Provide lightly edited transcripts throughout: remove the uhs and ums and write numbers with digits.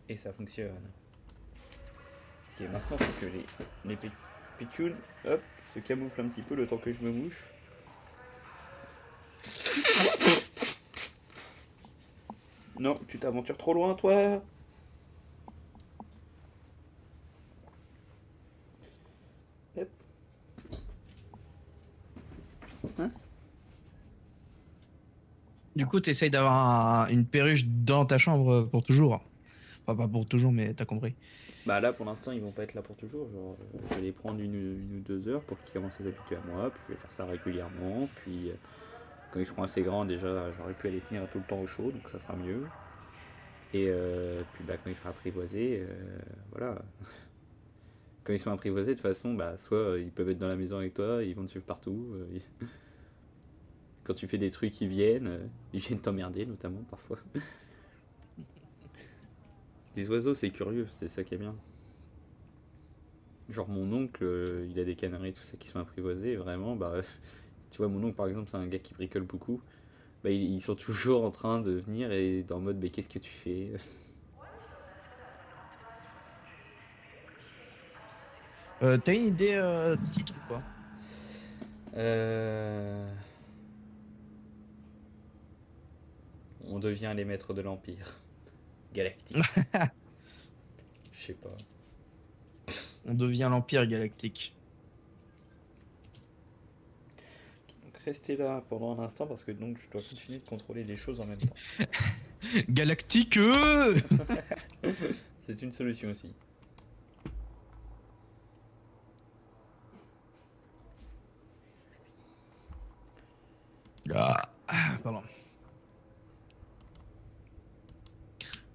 Et ça fonctionne. Ok, maintenant faut que les pitchouns, hop, se camouflent un petit peu le temps que je me mouche. Non, tu t'aventures trop loin, toi. Hop. Hein. Du coup, t'essayes d'avoir une perruche dans ta chambre pour toujours. Enfin, pas pour toujours, mais t'as compris. Bah là, pour l'instant, ils vont pas être là pour toujours. Genre, je vais les prendre une ou 2 heures pour qu'ils commencent à s'habituer à moi. Puis je vais faire ça régulièrement. Puis quand ils seront assez grands, déjà, j'aurai pu les tenir tout le temps au chaud, donc ça sera mieux. Et puis bah, quand il sera apprivoisé, voilà. Quand ils sont apprivoisés, de toute façon, bah, soit ils peuvent être dans la maison avec toi, ils vont te suivre partout. Quand tu fais des trucs, ils viennent t'emmerder, notamment parfois. Les oiseaux, c'est curieux, c'est ça qui est bien. Genre mon oncle, il a des canaris, tout ça qui sont apprivoisés, vraiment, bah, tu vois, mon oncle par exemple, c'est un gars qui bricole beaucoup. Bah, ils sont toujours en train de venir et dans le mode, mais qu'est-ce que tu fais? T'as une idée de titre ou pas? euh... On devient les maîtres de l'Empire galactique. Je sais pas. On devient l'Empire Galactique. Donc restez là pendant un instant parce que donc je dois continuer de contrôler des choses en même temps. Galactique C'est une solution aussi. Pardon.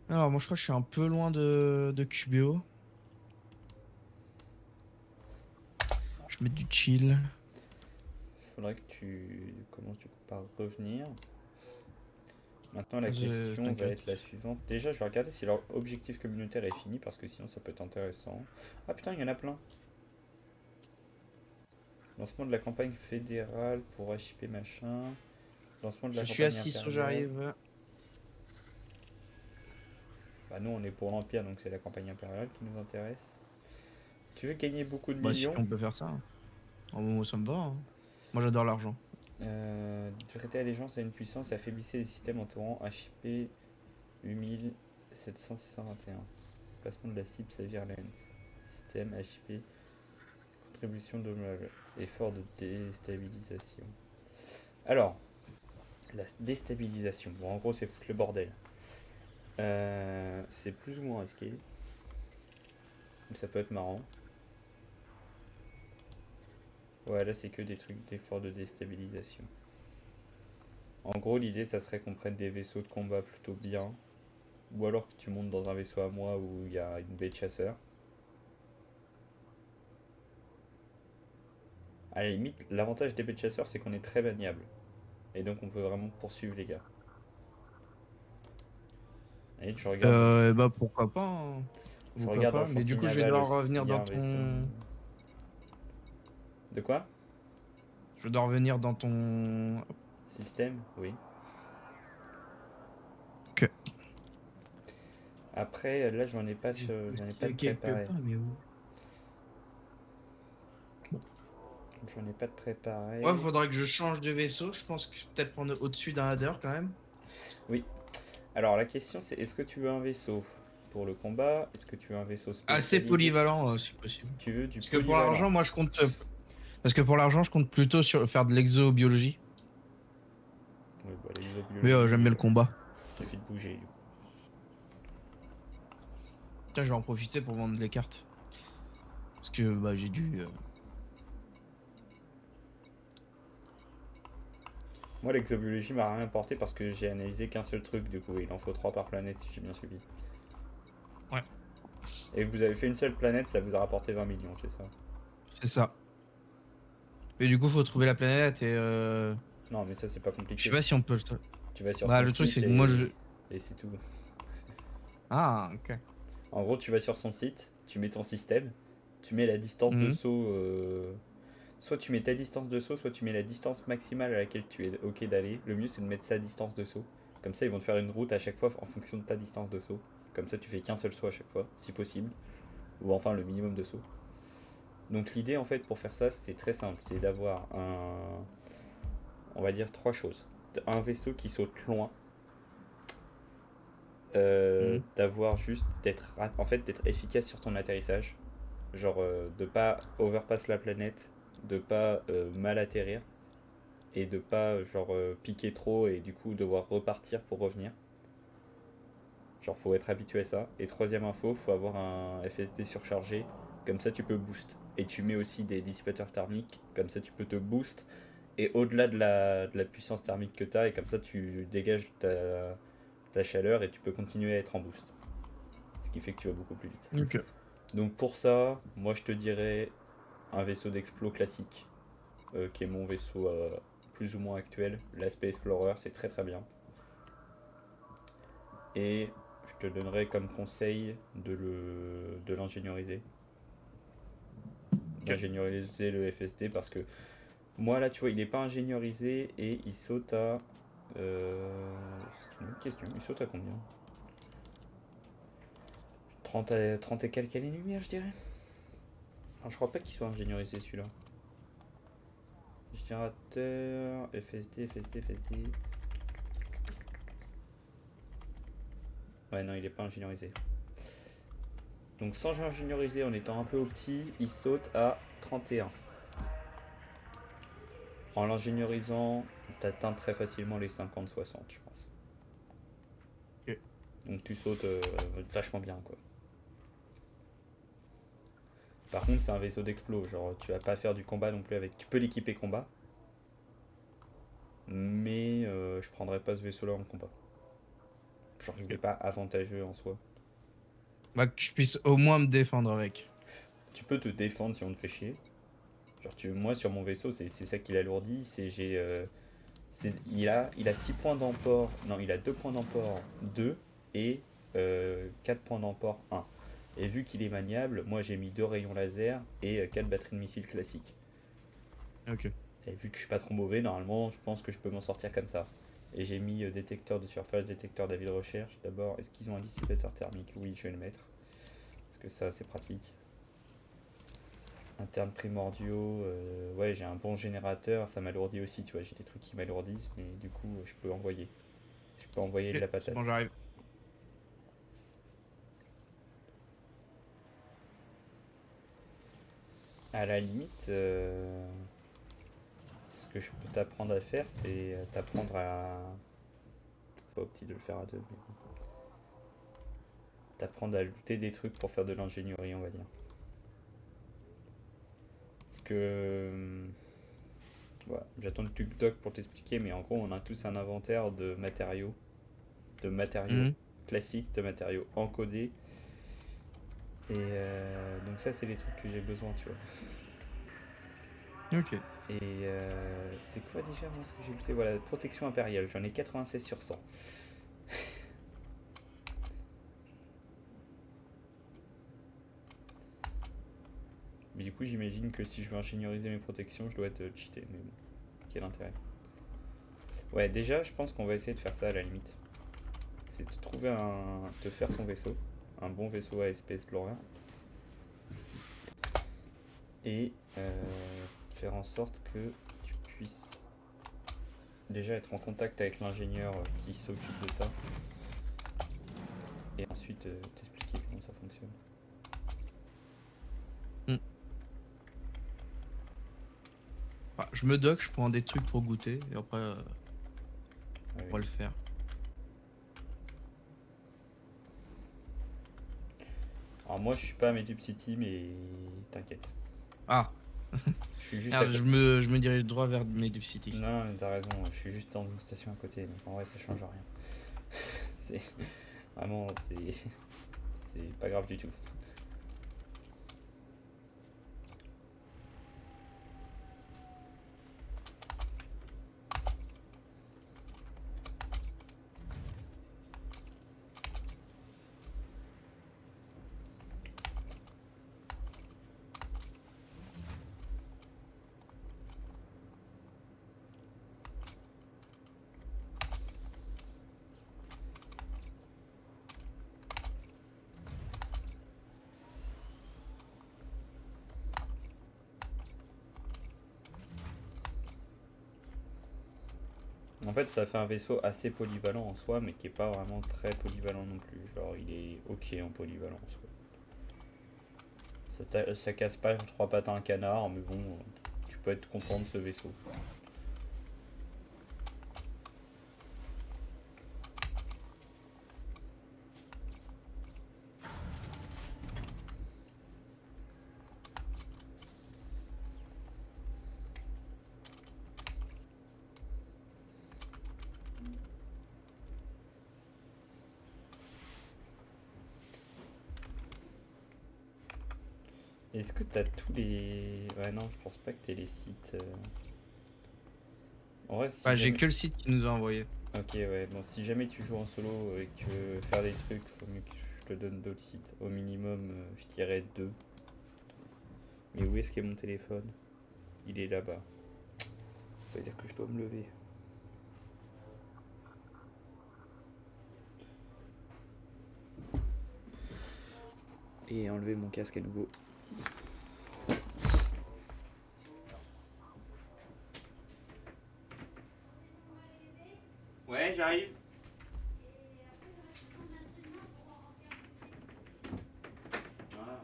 Alors, moi, je crois que je suis un peu loin de QBO. Je vais mettre du chill. Faudrait que tu commences du coup par revenir. Maintenant, la question va T'inquiète. être la suivante. Déjà, je vais regarder si leur objectif communautaire est fini, parce que sinon, ça peut être intéressant. Ah putain, il y en a plein. Lancement de la campagne fédérale pour HIP machin. Lancement de la Je suis campagne assis, impériale. j'arrive. Bah, nous, on est pour l'Empire, donc c'est la campagne impériale qui nous intéresse. Tu veux gagner beaucoup de Bah, si millions? on peut faire ça, hein. Oh, moi, ça me va, hein. Moi, j'adore l'argent. Prêter allégeance à une puissance et affaiblissez les systèmes entourant HIP 8000 700 621. Placement de la cible Xavier Lens. Système HIP. Contribution de effort de déstabilisation. Alors, la déstabilisation. Bon, en gros, c'est foutre le bordel. C'est plus ou moins risqué. Mais ça peut être marrant. Ouais, là, c'est que des trucs d'effort de déstabilisation. En gros, l'idée, ça serait qu'on prenne des vaisseaux de combat plutôt bien. Ou alors que tu montes dans un vaisseau à moi où il y a une baie de chasseur. À la limite, l'avantage des baies de chasseurs, c'est qu'on est très maniable. Et donc, on peut vraiment poursuivre les gars. Et je regarde aussi. Bah, pourquoi pas, hein. Je Pourquoi regarde dans pas. le Mais du chantier coup, je vais naval devoir aussi, revenir il y a dans un vaisseau. ton. De quoi? Je dois revenir dans ton. Système? Oui. Ok. Après, là, J'ai j'en ai pas posté de quelque préparé. part, mais où? Bon. J'en ai pas de Ouais, préparé. faudra que je change de vaisseau. Je pense que peut-être prendre au-dessus d'un Hadder quand même. Oui. Alors, la question, c'est est-ce que tu veux un vaisseau pour le combat? Est-ce que tu veux un vaisseau Assez spécialisé? polyvalent, si possible. Tu veux du Parce que pour polyvalent? l'argent, moi, je compte. Parce que pour l'argent, je compte plutôt sur faire de l'exobiologie. Oui, bah, Mais j'aime l'exobiologie, bien le combat. suffit de bouger. Tiens, je vais en profiter pour vendre les cartes. Parce que bah, j'ai dû. Moi, l'exobiologie m'a rien apporté parce que j'ai analysé qu'un seul truc, du coup, il en faut 3 par planète si j'ai bien suivi. Ouais, Et vous avez fait une seule planète, ça vous a rapporté 20 millions, c'est ça? c'est ça. Mais du coup, faut trouver la planète et. Non, mais ça, c'est pas Je sais compliqué. pas si on peut. Tu vas sur Bah, son le truc, c'est site que moi, je. et c'est tout. Ah, ok. En gros, tu vas sur son site, tu mets ton système, tu mets la distance de Mhm. saut. Soit tu mets ta distance de saut, soit tu mets la distance maximale à laquelle tu es OK d'aller. Le mieux, c'est de mettre sa distance de saut. Comme ça, ils vont te faire une route à chaque fois en fonction de ta distance de saut. Comme ça, tu fais qu'un seul saut à chaque fois, si possible. Ou enfin le minimum de sauts. Donc l'idée en fait pour faire ça, c'est très simple. C'est d'avoir on va dire trois choses. Un vaisseau qui saute loin. Mhm. D'avoir juste d'être efficace sur ton atterrissage. Genre de pas overpass la planète, de pas mal atterrir et de pas genre piquer trop et du coup devoir repartir pour revenir. Genre faut être habitué à ça. Et troisième info, faut avoir un FSD surchargé, comme ça tu peux boost. Et tu mets aussi des dissipateurs thermiques, comme ça tu peux te boost. Et au-delà de la puissance thermique que tu as, et comme ça tu dégages ta chaleur et tu peux continuer à être en boost. Ce qui fait que tu vas beaucoup plus vite. Ok. Donc pour ça, moi je te dirais un vaisseau d'explo classique, qui est mon vaisseau plus ou moins actuel. L'aspect Explorer, c'est très très bien. Et je te donnerais comme conseil de l'ingénieriser. Ok. D'ingénieriser le FSD parce que moi là tu vois il est pas ingénierisé et il saute à... c'est une bonne question, il saute à combien? 30 et quelques années-lumière je dirais. Alors, je crois pas qu'il soit ingénierisé celui-là. Générateur, FSD, FSD, FSD. Ouais non il est pas ingénierisé. Donc sans ingénieriser en étant un peu opti, il saute à 31. En l'ingénierisant, t'atteins très facilement les 50-60 je pense. Ok. Donc tu sautes vachement bien quoi. Par contre c'est un vaisseau d'explo, genre tu vas pas faire du combat non plus avec. Tu peux l'équiper combat, mais je prendrais pas ce vaisseau là en combat. Genre il est Ok. pas avantageux en soi. Bah, que je puisse au moins me défendre avec. Tu peux te défendre si on te fait chier. Genre moi sur mon vaisseau c'est ça qui l'alourdit, c'est il a 6 points d'emport, non il a 2 points d'emport 2 et 4 points d'emport 1. Et vu qu'il est maniable, moi j'ai mis 2 rayons laser et 4 batteries de missiles classiques. Ok. Et vu que je suis pas trop mauvais, normalement je pense que je peux m'en sortir comme ça. Et j'ai mis détecteur de surface, détecteur d'avis de recherche. D'abord, est-ce qu'ils ont un dissipateur thermique? Oui, je vais le mettre. Parce que ça c'est pratique. Internes primordiaux, ouais j'ai un bon générateur, ça m'alourdit aussi, tu vois, j'ai des trucs qui m'alourdissent, mais du coup je peux envoyer. Je peux envoyer de Ok. la C'est bon, patate. j'arrive. À la limite, ce que je peux t'apprendre à faire, c'est t'apprendre à. C'est pas opti de le faire à deux, mais t'apprendre à looter des trucs pour faire de l'ingénierie, on va dire. Parce que. Voilà, j'attends le TukDoc pour t'expliquer, mais en gros, on a tous un inventaire de matériaux Mhm. classiques, de matériaux encodés. Et donc, ça, c'est les trucs que j'ai besoin, tu vois. Ok. Et c'est quoi déjà, moi, ce que j'ai looté? Voilà, protection impériale, j'en ai 96 sur 100. Mais du coup, j'imagine que si je veux ingénieriser mes protections, je dois être cheaté. Mais bon, quel intérêt. Ouais, déjà, je pense qu'on va essayer de faire ça à la limite. C'est de trouver de faire ton vaisseau, un bon vaisseau ASP Explorer, et faire en sorte que tu puisses déjà être en contact avec l'ingénieur qui s'occupe de ça, et ensuite t'expliquer comment ça fonctionne. Mm. Bah, je me dock, je prends des trucs pour goûter et après, Ouais, on oui. va le faire. Alors moi, je suis pas à Medup City, mais t'inquiète. Ah, Je suis juste à merde, côté. je me dirige droit vers Medup City. Non, non, t'as raison, je suis juste dans une station à côté, donc en vrai, ça change rien. C'est vraiment, c'est pas grave du tout. En fait, ça fait un vaisseau assez polyvalent en soi, mais qui est pas vraiment très polyvalent non plus. Genre, il est ok en polyvalence, quoi. Ça casse pas trois pattes à un canard, mais bon, tu peux être content de ce vaisseau. Est-ce que t'as tous les... Ouais, non, je pense pas que t'aies les sites. En vrai, si Bah, j'ai jamais... que le site qui nous a envoyé. Ok, ouais, bon, si jamais tu joues en solo et que tu veux faire des trucs, faut mieux que je te donne d'autres sites. Au minimum, je dirais deux. Mais où est-ce qu'est mon téléphone? Il est là-bas. Ça veut dire que je dois me lever. Et enlever mon casque à nouveau. Ouais, j'arrive. Voilà.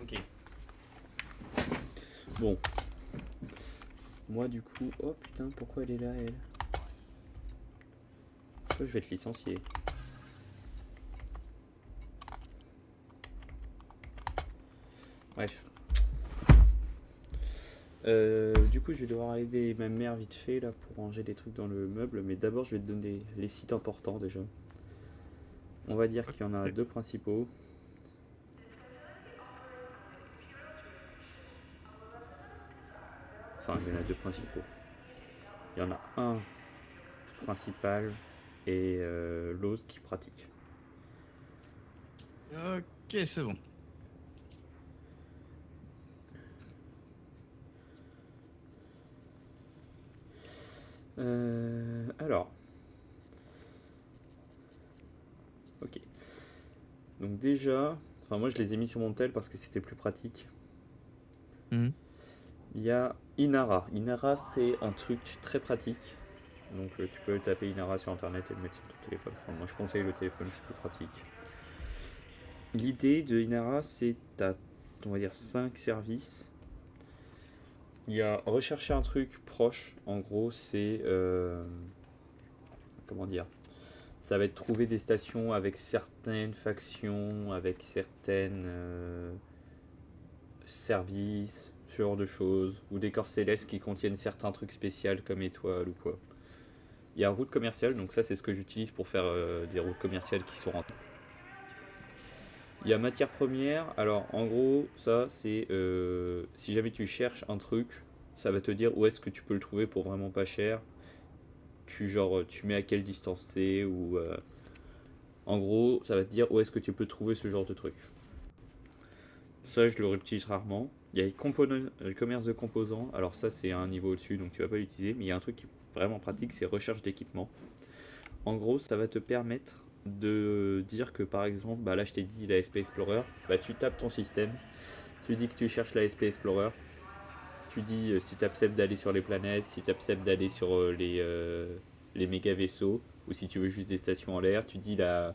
Ok. Bon. Moi du coup... Oh putain, pourquoi elle est là, elle? Pourquoi je vais être licencié? Bref. Du coup, je vais devoir aider ma mère vite fait là pour ranger des trucs dans le meuble, mais d'abord, je vais te donner les sites importants déjà. On va dire qu'il y en a deux principaux. Enfin, il y en a deux principaux. Il y en a un principal et l'autre qui pratique. Ok, c'est bon. Alors. Ok. Donc déjà, enfin moi je les ai mis sur mon tel parce que c'était plus pratique. Mhm. Il y a Inara. Inara c'est un truc très pratique. Donc tu peux taper Inara sur internet et le mettre sur ton téléphone. Enfin, moi je conseille le téléphone, c'est plus pratique. L'idée de Inara c'est t'as on va dire 5 services. Il y a rechercher un truc proche. En gros c'est comment dire, ça va être trouver des stations avec certaines factions, avec certaines services, ce genre de choses, ou des corps célestes qui contiennent certains trucs spéciaux comme étoiles ou quoi. Il y a route commerciale, donc ça c'est ce que j'utilise pour faire des routes commerciales qui sont rentables. Il y a matière première, alors en gros ça c'est si jamais tu cherches un truc, ça va te dire où est-ce que tu peux le trouver pour vraiment pas cher. Tu mets à quelle distance c'est ou en gros ça va te dire où est-ce que tu peux trouver ce genre de truc. Ça, je le réutilise rarement. Il y a le commerce de composants. Alors ça, c'est un niveau au-dessus, donc tu vas pas l'utiliser. Mais il y a un truc qui est vraiment pratique, c'est recherche d'équipement. En gros, ça va te permettre de dire que par exemple, bah là je t'ai dit la SP Explorer, bah tu tapes ton système, tu dis que tu cherches la SP Explorer, tu dis si tu acceptes d'aller sur les planètes, si tu acceptes d'aller sur les méga vaisseaux, ou si tu veux juste des stations en l'air, tu dis la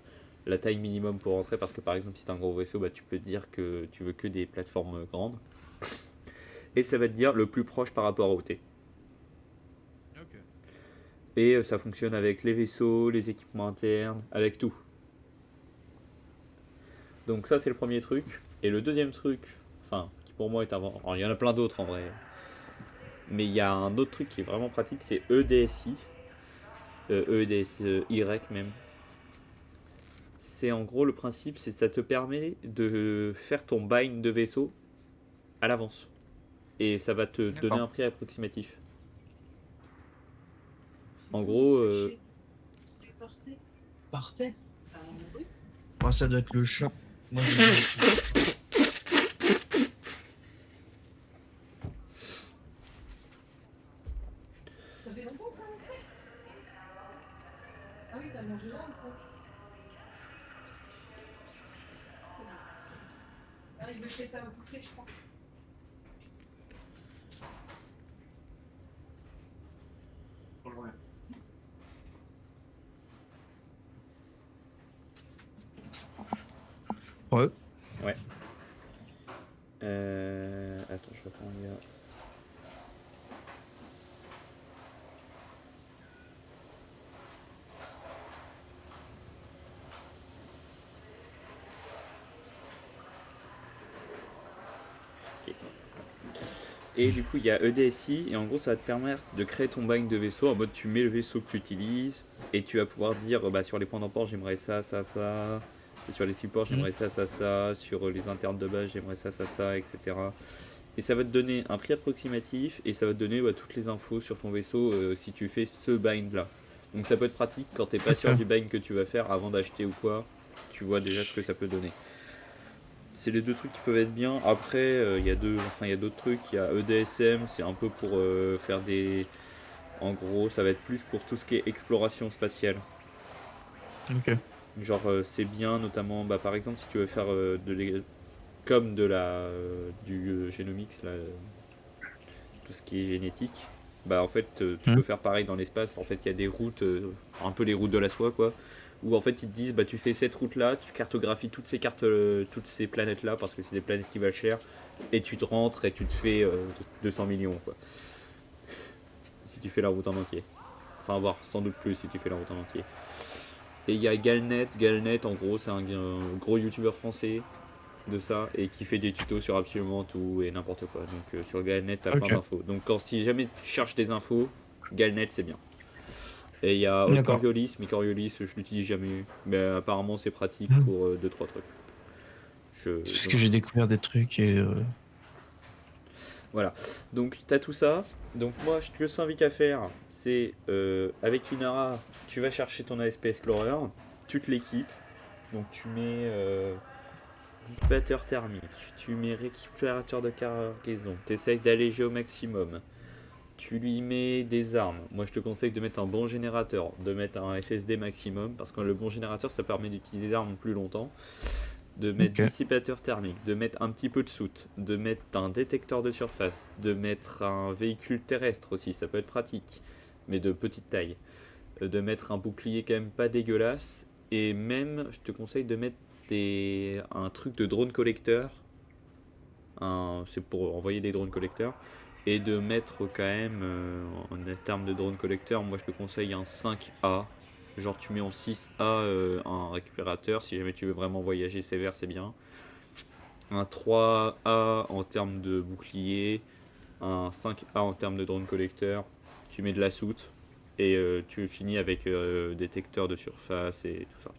taille minimum pour rentrer, parce que par exemple si tu as un gros vaisseau, bah, tu peux dire que tu veux que des plateformes grandes, et ça va te dire le plus proche par rapport au T. Ok. Et ça fonctionne avec les vaisseaux, les équipements internes, avec tout. Donc ça c'est le premier truc. Et le deuxième truc, enfin, qui pour moi est un... Alors, il y en a plein d'autres en vrai. Mais il y a un autre truc qui est vraiment pratique, c'est EDSI. EDSY même. C'est en gros le principe, c'est que ça te permet de faire ton bind de vaisseau à l'avance. Et ça va te donner D'accord. un prix approximatif. En Bon, gros, sachez Partait. Oh, ça doit être le chat. Moi, je... Ça fait longtemps que t'as rentré? Ah oui, t'as mangé là en fait. Ah, je vais jeter ta bouffée, je crois. Ouais. Ouais. Attends, je reprends là. Ok. Et du coup, il y a EDSI, et en gros, ça va te permettre de créer ton bind de vaisseau en mode tu mets le vaisseau que tu utilises, et tu vas pouvoir dire bah, sur les points d'emport, j'aimerais ça, ça, ça. Et sur les supports, j'aimerais ça, ça, ça. Sur les internes de base, j'aimerais ça, ça, ça, etc. Et ça va te donner un prix approximatif, et ça va te donner toutes les infos sur ton vaisseau si tu fais ce bind là. Donc ça peut être pratique quand t'es pas sûr du bind que tu vas faire avant d'acheter ou quoi. Tu vois déjà ce que ça peut donner. C'est les deux trucs qui peuvent être bien. Après, il y a d'autres trucs. Il y a EDSM, c'est un peu pour faire des. En gros, ça va être plus pour tout ce qui est exploration spatiale. Ok. Genre, c'est bien, notamment, bah, par exemple, si tu veux faire comme du génomics, là, tout ce qui est génétique, bah en fait, tu peux faire pareil dans l'espace. En fait, il y a des routes, un peu les routes de la soie, quoi. Où en fait ils te disent bah tu fais cette route là, tu cartographies toutes ces planètes là parce que c'est des planètes qui valent cher et tu te rentres et tu te fais 200 millions quoi. Si tu fais la route en entier. Enfin voire sans doute plus si tu fais la route en entier. Et il y a Galnet en gros c'est un gros youtubeur français de ça et qui fait des tutos sur absolument tout et n'importe quoi. Donc sur Galnet t'as plein d'infos. Donc si jamais tu cherches des infos, Galnet c'est bien. Et il y a Coriolis, mais Coriolis je l'utilise jamais. Mais apparemment c'est pratique pour 2-3 trucs. C'est parce que j'ai découvert des trucs et. Voilà. Donc tu as tout ça. Donc moi je te invite à faire, c'est avec Inara, tu vas chercher ton ASP Explorer, tu te l'équipes. Donc tu mets dissipateur thermique, tu mets récupérateur de cargaison, tu essayes d'alléger au maximum. Tu lui mets des armes. Moi, je te conseille de mettre un bon générateur, de mettre un FSD maximum, parce que le bon générateur, ça permet d'utiliser des armes plus longtemps. De mettre dissipateur thermique, de mettre un petit peu de soute, de mettre un détecteur de surface, de mettre un véhicule terrestre aussi, ça peut être pratique, mais de petite taille. De mettre un bouclier quand même pas dégueulasse, et même, je te conseille de mettre un truc de drone collecteur. C'est pour envoyer des drones collecteurs et de mettre quand même en termes de drone collecteur, moi je te conseille un 5A. Genre tu mets en 6A un récupérateur, si jamais tu veux vraiment voyager sévère c'est bien. Un 3A en termes de bouclier, un 5A en termes de drone collecteur, tu mets de la soute et tu finis avec détecteur de surface et tout ça.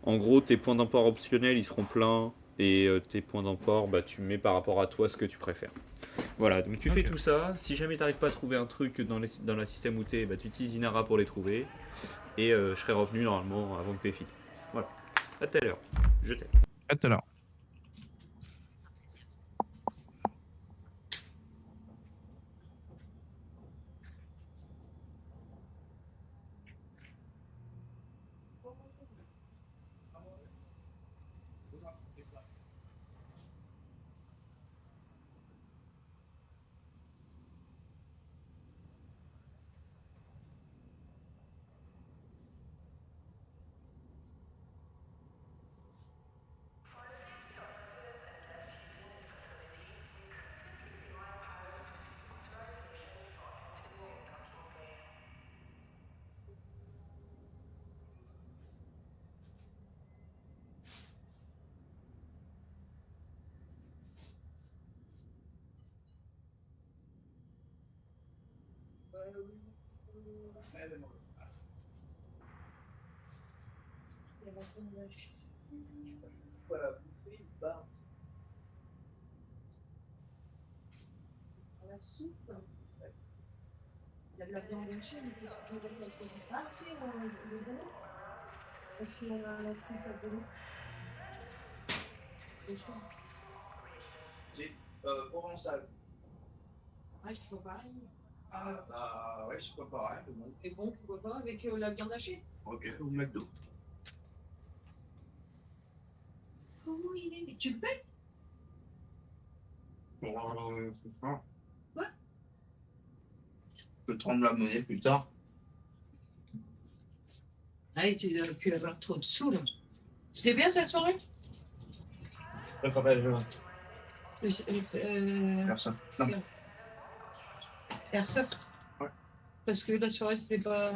En gros tes points d'emport optionnels ils seront pleins et tes points d'emport bah, tu mets par rapport à toi ce que tu préfères. Voilà, donc tu fais tout ça. Si jamais tu n'arrives pas à trouver un truc dans le système où tu es, bah, tu utilises Inara pour les trouver. Et je serai revenu normalement avant que tu aies fini. Voilà. À tout à l'heure. Je t'aime. À tout à l'heure. La soupe. Il y a de la viande hachée, mais qu'est-ce que je vais mettre avec les Ah, si, le bolo. Parce qu'on a un truc à bolo. Bien sûr. C'est provençal. Ah, c'est pas pareil. Ah, bah ouais, c'est pas pareil, mais bon. Et bon, pourquoi pas avec la viande hachée. Ok, au McDo. Comment il est? Mais tu le payes? C'est ça. Quoi? Je te rendre la monnaie plus tard. Ah, tu dois plus avoir trop de sous, là. C'était bien ta soirée? Ça s'appelle personne. Non. Airsoft? Ouais. Parce que la soirée, c'était pas.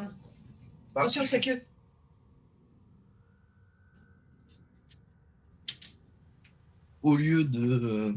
Bah, Attention, sa queue. au lieu de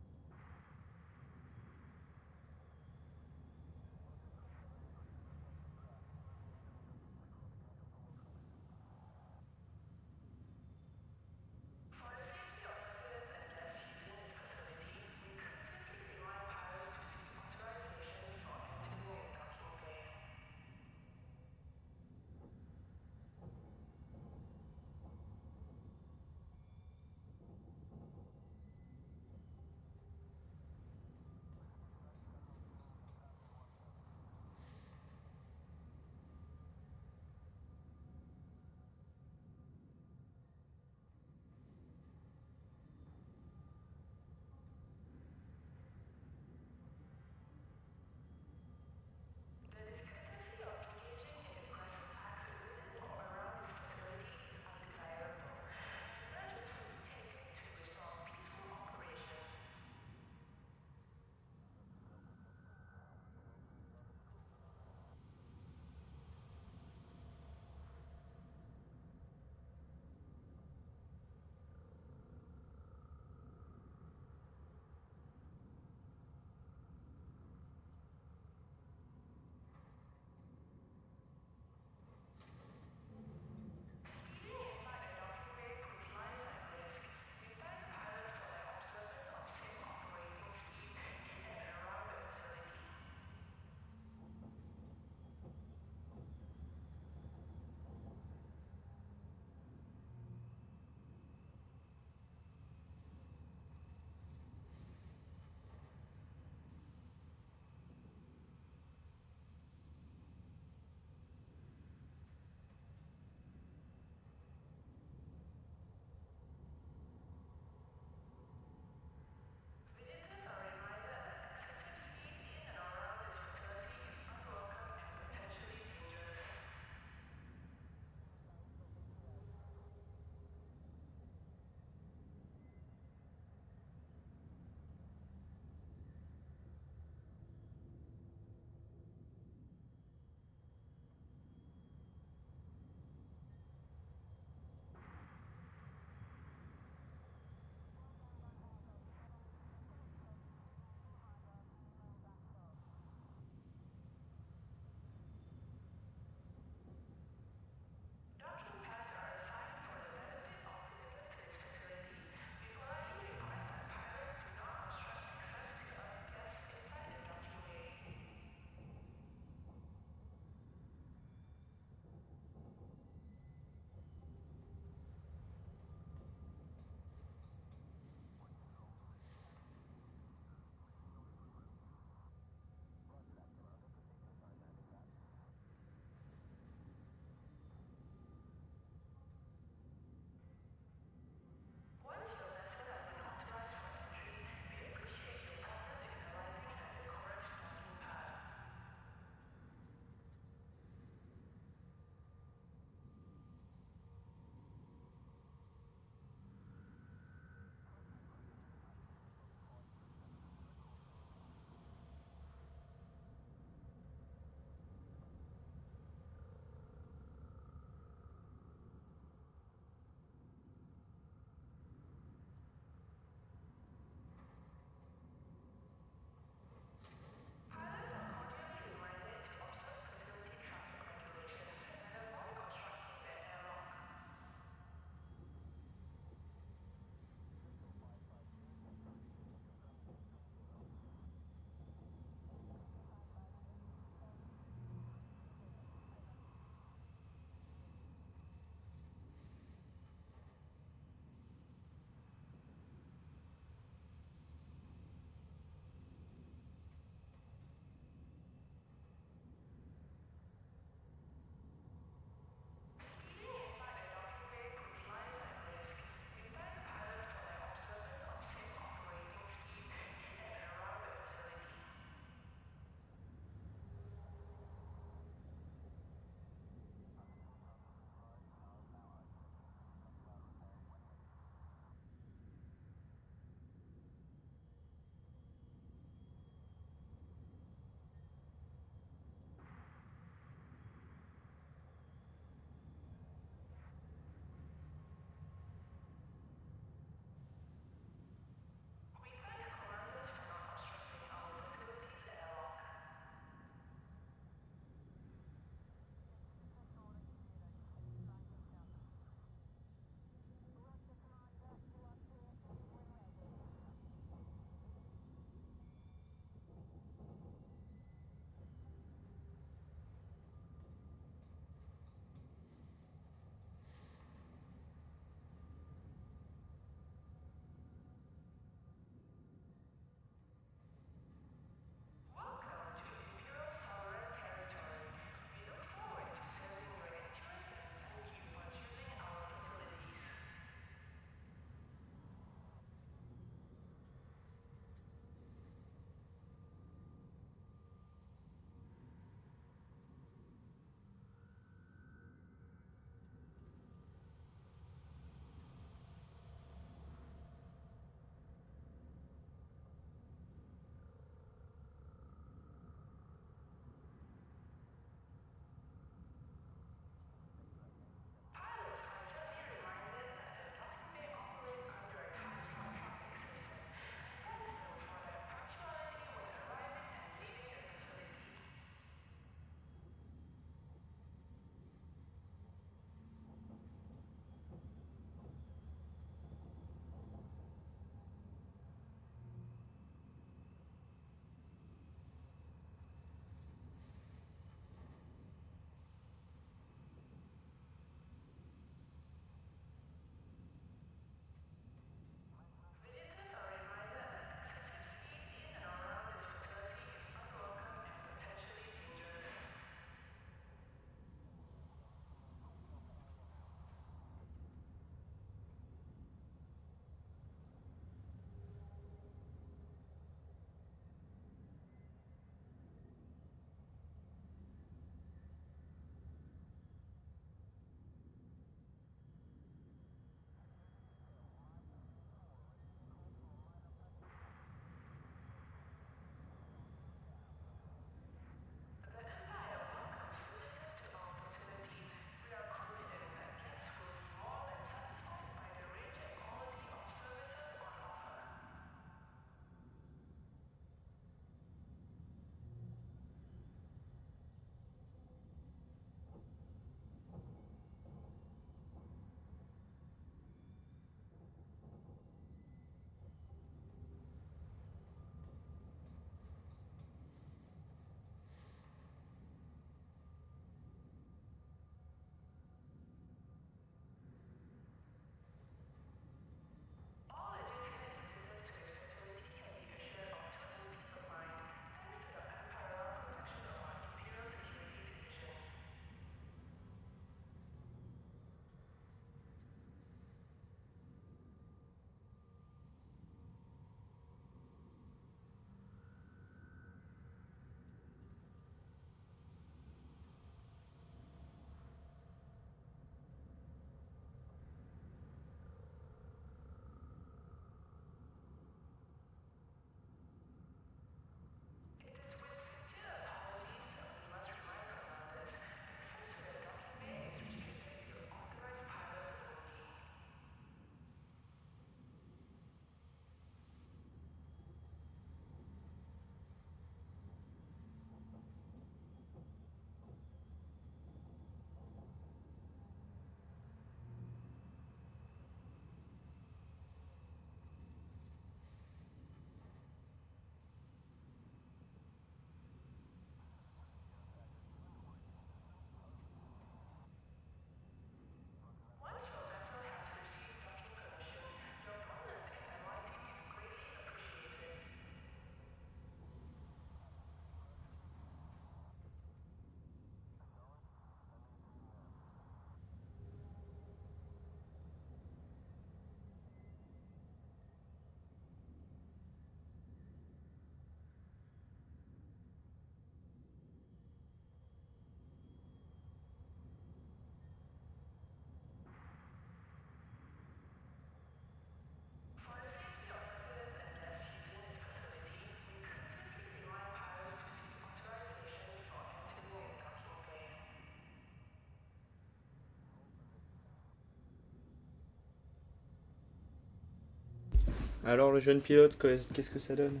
Alors le jeune pilote, qu'est-ce que ça donne?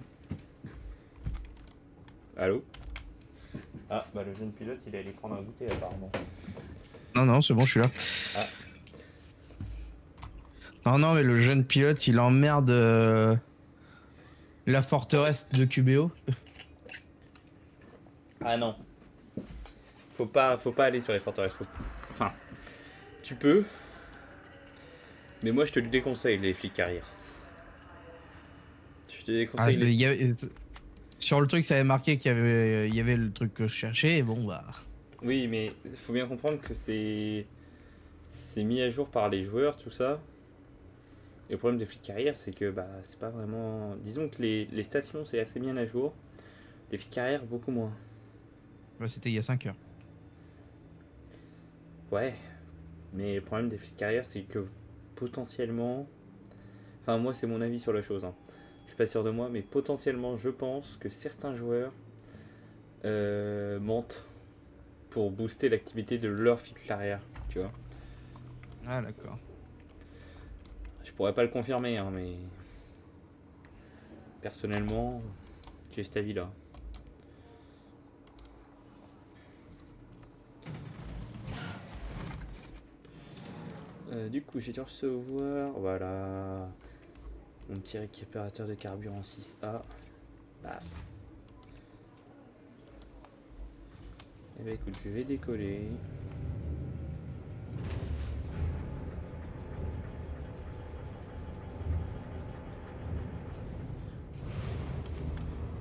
Allô? Ah, bah le jeune pilote, il est allé prendre un goûter apparemment. Non, non, c'est bon, je suis là. Ah. Non, non, mais le jeune pilote, il emmerde la forteresse de QBO. Ah non. Faut pas aller sur les forteresses. Enfin, tu peux. Mais moi, je te le déconseille, les flics carrières. Je te Ah, déconseille les... sur le truc, ça avait marqué il y avait le truc que je cherchais, et bon, bah... Oui, mais il faut bien comprendre que c'est mis à jour par les joueurs, tout ça. Et le problème des flics carrières, c'est que bah, c'est pas vraiment... Disons que les stations, c'est assez bien à jour. Les flics carrières, beaucoup moins. Bah, c'était il y a 5 heures. Ouais. Mais le problème des flics carrières, c'est que potentiellement... Enfin, moi, c'est mon avis sur la chose. Hein. Je suis pas sûr de moi, mais potentiellement, je pense que certains joueurs mentent pour booster l'activité de leur flic carrière, tu vois. Ah, d'accord. Je pourrais pas le confirmer, hein, mais personnellement, j'ai cet avis-là. Du coup, j'ai dû recevoir, voilà, mon petit récupérateur de carburant 6A. Bah. Et bah écoute, je vais décoller.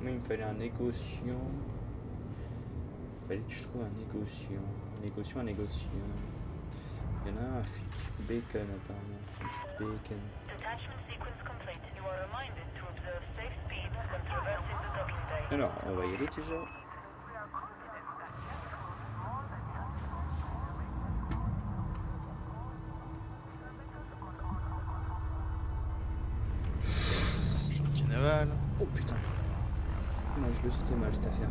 Moi, il me fallait un négociant. Il fallait que je trouve un négociant. Un négociant. Il y en a un, Fitch Bacon apparemment. Fitch Bacon. Alors, on va y aller déjà. Chantier naval. Oh putain. Moi je le sentais mal cette affaire.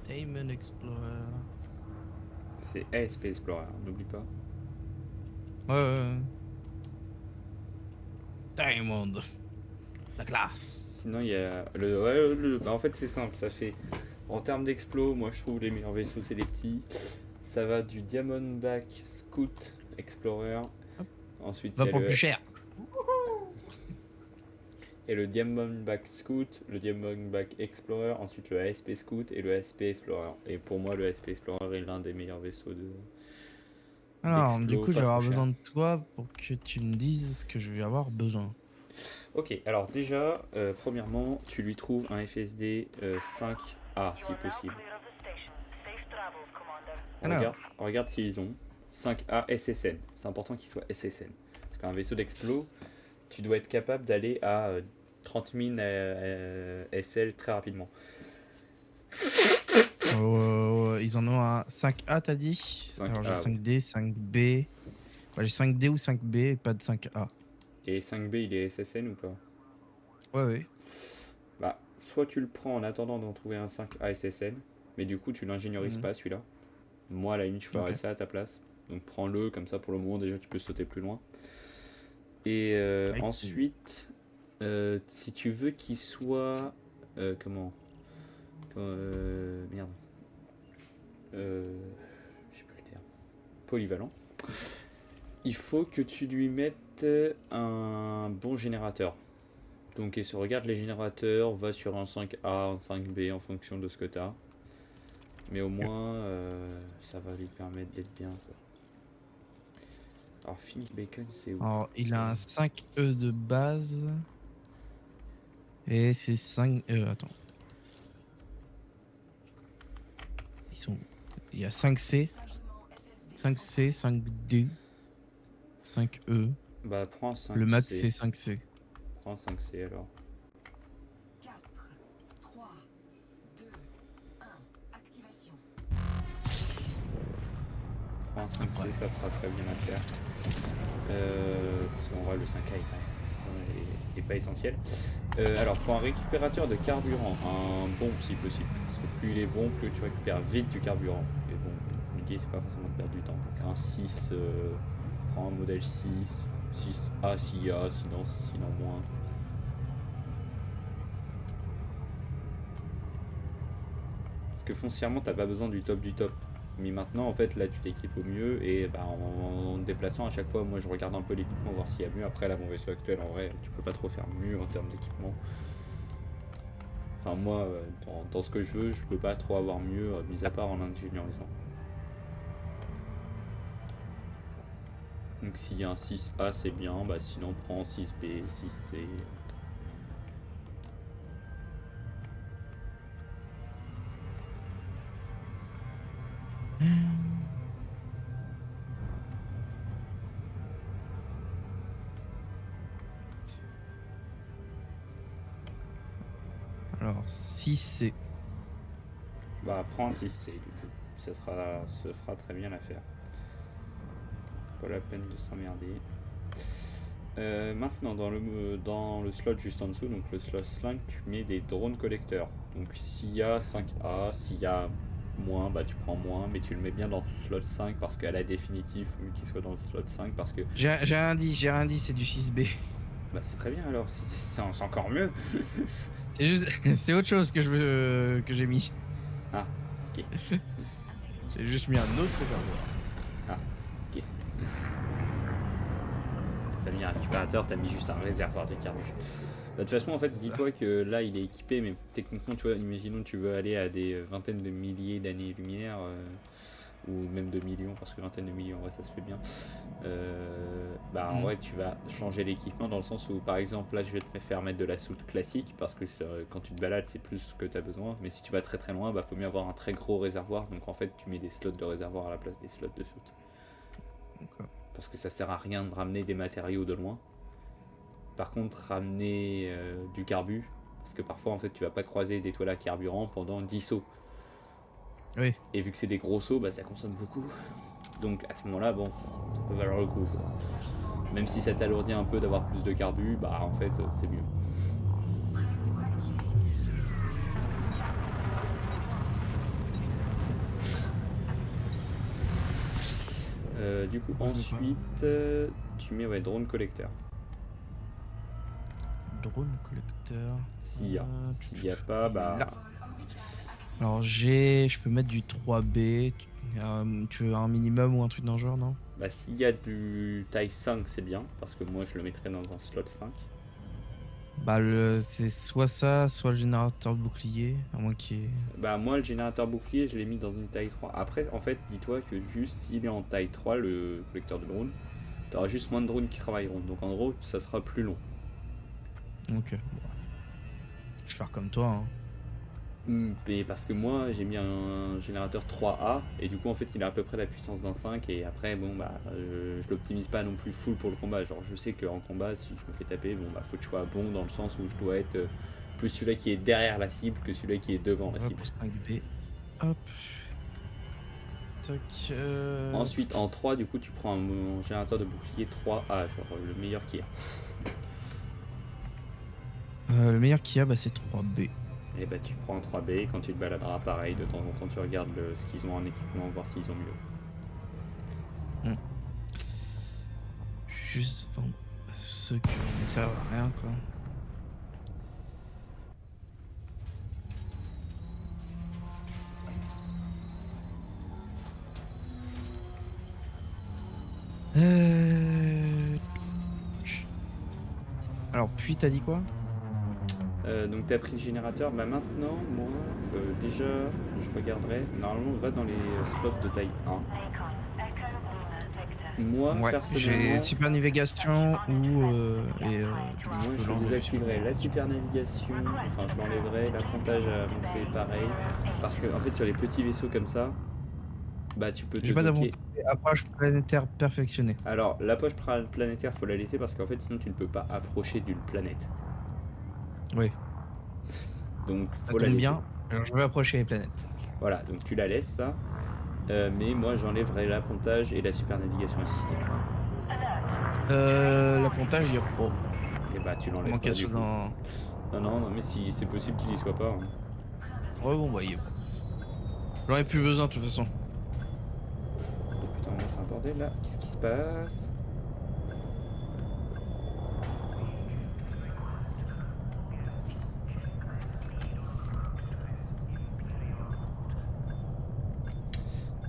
Diamond Explorer. C'est ASP Explorer, n'oublie pas. Ouais. Diamond. La classe. Sinon il y a bah, en fait c'est simple, ça fait en termes d'explos, moi je trouve les meilleurs vaisseaux c'est les petits. Ça va du Diamondback Scout Explorer. Hop. Ensuite Va il y a pour le plus cher. et le Diamondback Scout, le Diamondback Explorer, ensuite le ASP Scout et le ASP Explorer. Et pour moi le ASP Explorer est l'un des meilleurs vaisseaux de... Alors, d'explos du coup, pas je vais avoir trop besoin cher. de toi pour que tu me dises ce que je vais avoir besoin. Ok, alors déjà, premièrement, tu lui trouves un FSD 5A si possible. Alors. Regarde s'ils ont 5A SSN. C'est important qu'il soit SSN. Parce qu'un vaisseau d'explos, tu dois être capable d'aller à 30 000 SL très rapidement. Ils en ont un 5A, t'as dit? 5A, Alors j'ai ouais. 5D, 5B. Bah, j'ai 5D ou 5B et pas de 5A. Et 5B, il est SSN ou pas? Ouais. Bah, soit tu le prends en attendant d'en trouver un 5A SSN, mais du coup tu l'ingénierises Mhm. pas celui-là. Moi à la limite je ferais Ok. ça à ta place. Donc prends-le, comme ça pour le moment déjà tu peux sauter plus loin. Et ensuite, si tu veux qu'il soit... comment merde. Je sais plus le terme. Polyvalent. Il faut que tu lui mettes un bon générateur. Donc, et si on regarde les générateurs, va sur un 5A, un 5B en fonction de ce que tu as. Mais au moins, ça va lui permettre d'être bien. Quoi. Alors, Phoenix Bacon, c'est où? Alors, il a un 5E de base. Et c'est 5... attends. Ils sont où? Il y a 5C. 5C, 5D. 5E. Bah, prends un 5C. Le max, c'est 5C. Prends un 5C alors. 4, 3, 2, 1, activation. Prends un 5C, ça fera très bien l'affaire. Parce qu'en vrai, le 5A est pas essentiel. Alors, faut un récupérateur de carburant, un bon si possible. Parce que plus il est bon, plus tu récupères vite du carburant. Et bon, l'idée, c'est pas forcément de perdre du temps. Donc, un 6 prends un modèle 6, 6A s'il y a, sinon moins. Parce que foncièrement, t'as pas besoin du top du top. Mais maintenant, en fait, là, tu t'équipes au mieux et bah, en te déplaçant à chaque fois, moi, je regarde un peu l'équipement, voir s'il y a mieux. Après, là, mon vaisseau actuel, en vrai, tu peux pas trop faire mieux en termes d'équipement. Enfin, moi, dans ce que je peux pas trop avoir mieux, mis à part en ingénierisant. Donc, s'il y a un 6A, c'est bien. Bah, sinon, prends 6B, 6C. Alors, 6 c'est. Bah, prends un 6C, du coup. Ça fera très bien l'affaire. Pas la peine de s'emmerder. Maintenant, dans le slot juste en dessous, donc le slot 5, tu mets des drones collecteurs. Donc s'il y a 5A, s'il y a moins, bah tu prends moins, mais tu le mets bien dans le slot 5 parce qu'à la définitive, il faut qu'il soit dans le slot 5 parce que... J'ai rien dit, c'est du 6B. Bah c'est très bien alors, c'est encore mieux. C'est juste, c'est autre chose que j'ai mis. Ah, ok. J'ai juste mis un autre réservoir. Ah, ok. T'as mis un récupérateur, t'as mis juste un réservoir de carburant. Bah, de toute façon, en fait, dis-toi que là il est équipé, mais techniquement, tu vois, imaginons que tu veux aller à des vingtaines de milliers d'années-lumière, ou même de millions, parce que vingtaines de millions, en vrai, ça se fait bien. Bah, en vrai, tu vas changer l'équipement dans le sens où, par exemple, là, je vais te faire mettre de la soute classique, parce que quand tu te balades, c'est plus ce que tu as besoin. Mais si tu vas très très loin, bah, faut mieux avoir un très gros réservoir. Donc, en fait, tu mets des slots de réservoir à la place des slots de soute. D'accord. Parce que ça sert à rien de ramener des matériaux de loin. Par contre, ramener du carbu, parce que parfois en fait tu vas pas croiser des toiles à carburant pendant 10 sauts. Oui. Et vu que c'est des gros sauts, bah, ça consomme beaucoup. Donc à ce moment-là, bon, ça peut valoir le coup, quoi. Même si ça t'alourdit un peu d'avoir plus de carbu, bah en fait c'est mieux. Du coup, ensuite, tu mets drone collecteur. Drone collecteur. S'il y a pas, bah. Là. Alors je peux mettre du 3B. Tu veux un minimum ou un truc dans le genre, non? Bah s'il y a du taille 5, c'est bien, parce que moi je le mettrais dans un slot 5. Bah c'est soit ça, soit le générateur de bouclier, à moins qu'il y ait... Bah moi le générateur bouclier je l'ai mis dans une taille 3. Après en fait dis-toi que juste s'il est en taille 3 le collecteur de drones, tu auras juste moins de drones qui travailleront. Donc en gros ça sera plus long. Ok. Bon. Je vais faire comme toi. Hein. Mais parce que moi j'ai mis un générateur 3A et du coup en fait il a à peu près la puissance d'un 5 et après bon bah je l'optimise pas non plus full pour le combat. Genre je sais qu'en combat si je me fais taper, bon bah faut que je sois bon dans le sens où je dois être plus celui-là qui est derrière la cible que celui-là qui est devant la cible. 5B. Hop. Tac. Ensuite en 3 du coup tu prends un générateur de bouclier 3A, genre le meilleur qu'il y a. Le meilleur qu'il y a bah c'est 3B. Et bah tu prends un 3B et quand tu te baladeras pareil, de temps en temps tu regardes ce qu'ils ont en équipement, voir s'ils ont mieux. Juste vendre ceux qui ne servent à rien quoi. Alors puis t'as dit quoi? Donc t'as pris le générateur, bah maintenant moi déjà je regarderai, normalement on va dans les slots de taille 1. Moi ouais, personnellement j'ai super navigation ou moi je désactiverai la super navigation, enfin je l'enlèverai, l'appontage avancé pareil, parce que en fait sur les petits vaisseaux comme ça, bah tu peux te bloquer. Approche planétaire perfectionnée. Alors l'approche planétaire faut la laisser parce qu'en fait sinon tu ne peux pas approcher d'une planète. Oui. Donc ça faut la laisser. Bien. Alors je vais approcher les planètes. Voilà, donc tu la laisses ça. Mais moi j'enlèverai l'appontage et la super navigation assistée. L'appontage il y a pas. Et bah tu l'enlèves pas du coup. Non mais si c'est possible qu'il y soit pas. Hein. Ouais bon bah il y a pas. J'en ai plus besoin de toute façon. Oh putain c'est un bordel là, qu'est-ce qui se passe?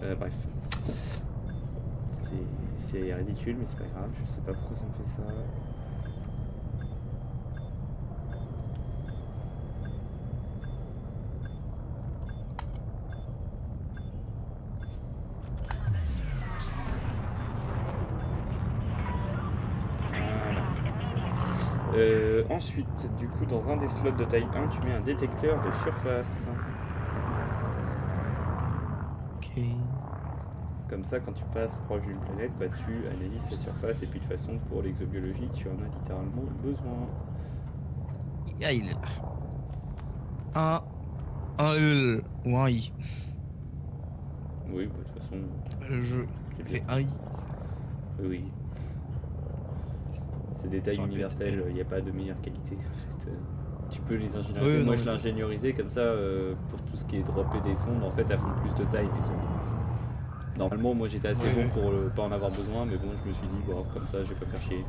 Bref. C'est ridicule, mais c'est pas grave. Je sais pas pourquoi ça me fait ça. Ensuite, du coup, dans un des slots de taille 1, tu mets un détecteur de surface. Ok. Comme ça, quand tu passes proche d'une planète, bah, tu analyses sa surface. Et puis de toute façon, pour l'exobiologie, tu en as littéralement besoin. Ah, il est là. Un L ou un I. Oui, bah, de toute façon, Le jeu, c'est c'est bien. un I. Oui. C'est des tailles Ça aurait pu être universelles, L. il n'y a pas de meilleure qualité. En fait, tu peux les ingénieriser. Oui, Moi, non, je l'ai mais... ingénierisé comme ça pour tout ce qui est dropper des sondes. En fait, elles font plus de taille, les sondes. Normalement, moi, j'étais assez Oui, bon oui. pour pas en avoir besoin, mais bon, je me suis dit, bon, comme ça, je vais pas me faire chier.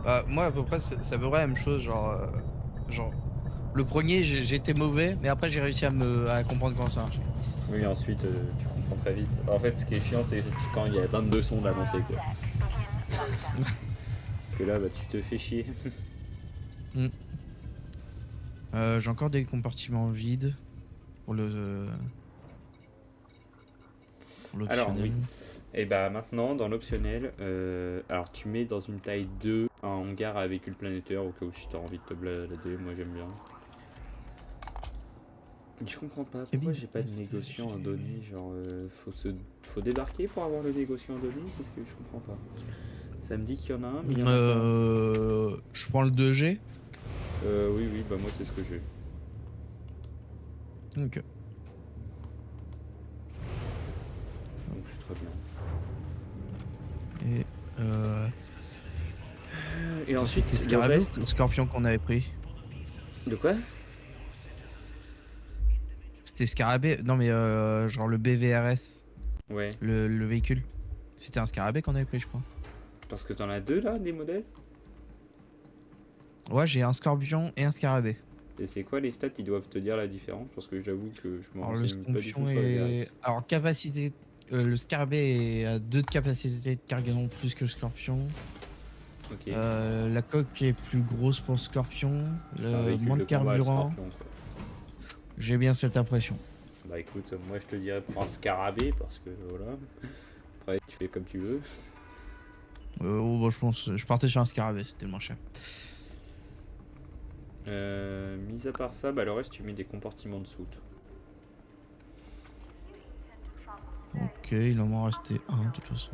Bah, moi, à peu près, c'est à peu près la même chose. Genre le premier, j'étais mauvais, mais après, j'ai réussi à comprendre comment ça marchait. Oui, ensuite, tu comprends très vite. En fait, ce qui est chiant, c'est quand il y a 22 sondes annoncées, quoi. Parce que là, bah, tu te fais chier. Mm. J'ai encore des compartiments vides pour pour Alors, l'optionnel. oui. Et bah maintenant, dans l'optionnel, alors tu mets dans une taille 2 un hangar à véhicule planétaire au cas où si t'as envie de te balader, moi j'aime bien. Je comprends pas, pourquoi Cabine j'ai pas de passager. négociant à donner, genre faut débarquer pour avoir le négociant à donner, qu'est-ce que je comprends pas. Ça me dit qu'il y en a un, mais il y en a pas. Je prends le 2G. Oui, oui, bah moi c'est ce que j'ai. Ok. Donc c'est très bien. Et Et attends, c'était ensuite, le Scarabée reste. ou Scorpion qu'on avait pris? De quoi? C'était Scarabée. Non, mais genre le BVRS, Ouais, le véhicule. C'était un Scarabée qu'on avait pris, je crois. parce que t'en as deux là, des modèles. Ouais, j'ai un Scorpion et un Scarabée. Et c'est quoi les stats, ils doivent te dire la différence, parce que j'avoue que je me Alors le renseigne pas du tout Scorpion sur les est. VRS. Alors capacité. Le Scarabée a 2 de capacité de cargaison plus que le Scorpion. Ok, La coque est plus grosse pour le Scorpion. c'est un véhicule Moins de de combat à carburant. Scorpion quoi. J'ai bien cette impression. Bah écoute, moi je te dirais prends un scarabée parce que voilà. Après tu fais comme tu veux. Oh, bah, je pense. Je partais sur un Scarabée, c'était le moins cher. Mis à part ça, bah le reste tu mets des compartiments de soute. Ok, il en m'en restait un de toute façon.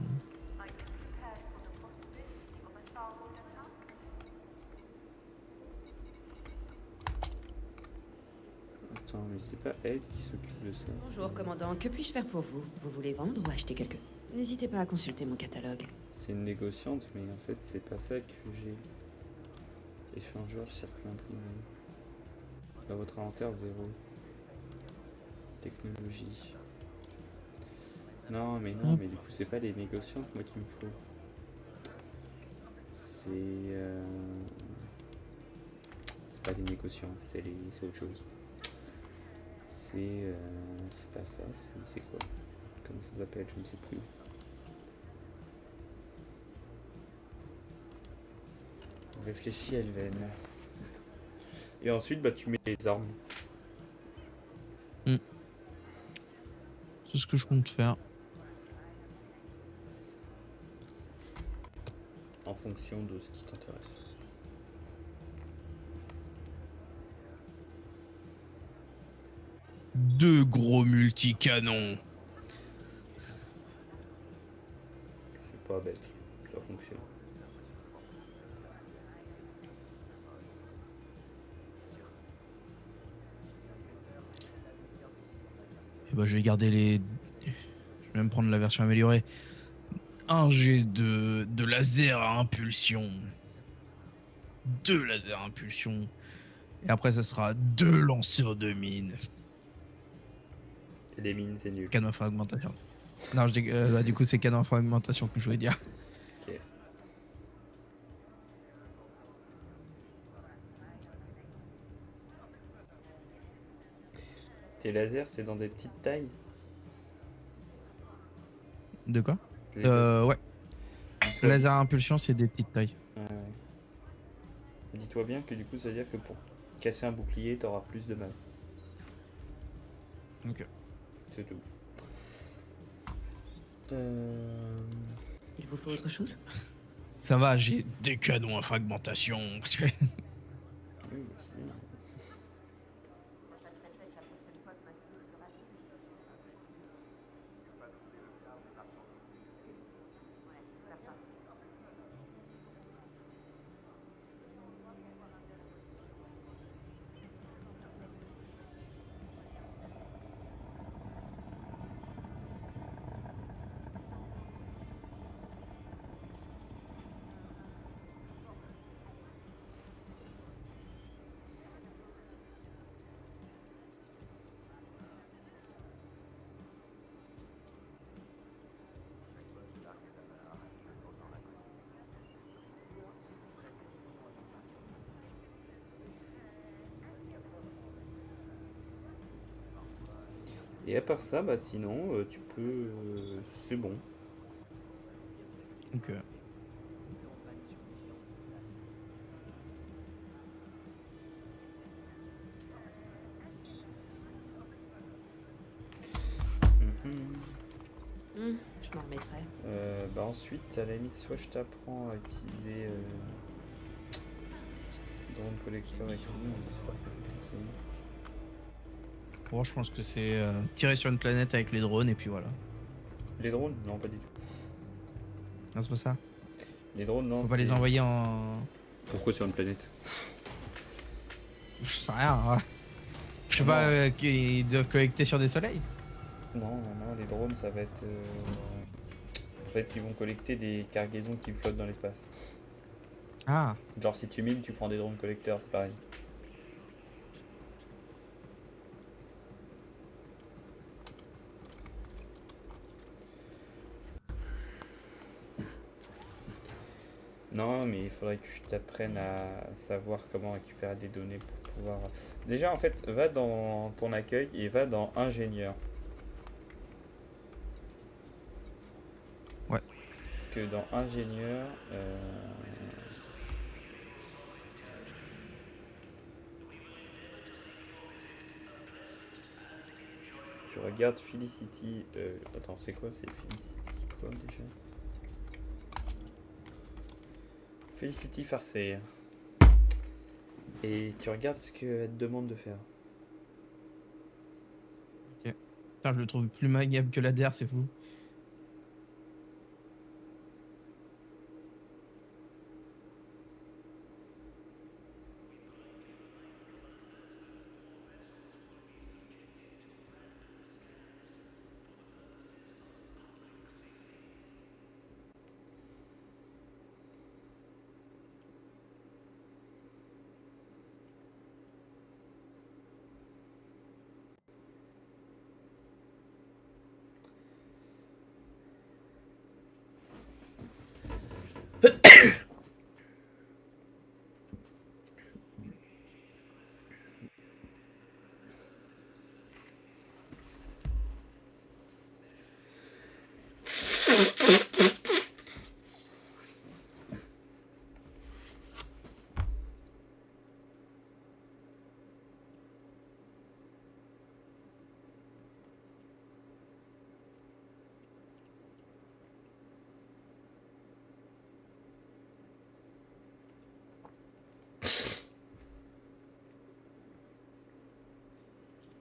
Attends, mais c'est pas elle qui s'occupe de ça. Bonjour, commandant. Que puis-je faire pour vous? Vous voulez vendre ou acheter quelque... N'hésitez pas à consulter mon catalogue. C'est une négociante, mais en fait c'est pas ça que j'ai. Échangeur, cercle imprimé. Dans votre inventaire, 0. Technologie. Non, Hop. mais du coup c'est pas les négociantes moi qu'il me faut. C'est pas les négociants, c'est autre chose. C'est pas ça, c'est quoi? Comment ça s'appelle? Je ne sais plus. Réfléchis, Elven. Et ensuite, bah, tu mets les armes. C'est ce que je compte faire. En fonction de ce qui t'intéresse. Deux gros multicanons. C'est pas bête, ça fonctionne. Et bah, je vais garder les. Je vais même prendre la version améliorée. Un G de laser à impulsion. 2 lasers à impulsion. Et après, ça sera 2 lanceurs de mines. Et les mines, c'est nul. Canon à fragmentation. Non, bah, du coup, c'est canon à fragmentation que je voulais dire. Ok. Tes lasers, c'est dans des petites tailles? De quoi? Les Ouais. dis-toi Laser à impulsion, c'est des petites tailles. ouais. Dis-toi bien que du coup, ça veut dire que pour casser un bouclier, t'auras plus de mal. Ok. C'est tout. Euh... Il vous faut autre chose? Ça va, j'ai des canons à fragmentation. Oui, bah, c'est bien. Et à part ça, bah sinon, tu peux... c'est bon. Ok. Mhm. Je m'en remettrai. Bah ensuite, à la limite, soit je t'apprends à utiliser drone collector et tout, mais c'est pas très compliqué. Bon, je pense que c'est tirer sur une planète avec les drones et puis voilà. Les drones? Non, pas du tout. Non, c'est pas ça. Les drones, non, Faut pas les c'est- envoyer en. Pourquoi sur une planète? Je sais rien. Ouais. Je sais Non. pas, qu'ils doivent collecter sur des soleils. Non, les drones, ça va être... En fait, ils vont collecter des cargaisons qui flottent dans l'espace. Ah, Genre, si tu mines, tu prends des drones collecteurs, c'est pareil. Non, mais il faudrait que je t'apprenne à savoir comment récupérer des données pour pouvoir... Déjà, en fait, va dans ton accueil et va dans ingénieur. ouais. Parce que dans ingénieur... tu regardes Felicity... Attends, c'est quoi? C'est Felicity quoi déjà? Felicity Farseer. Et tu regardes ce qu'elle te demande de faire. Putain, je le trouve plus maniable que l'ADR, c'est fou.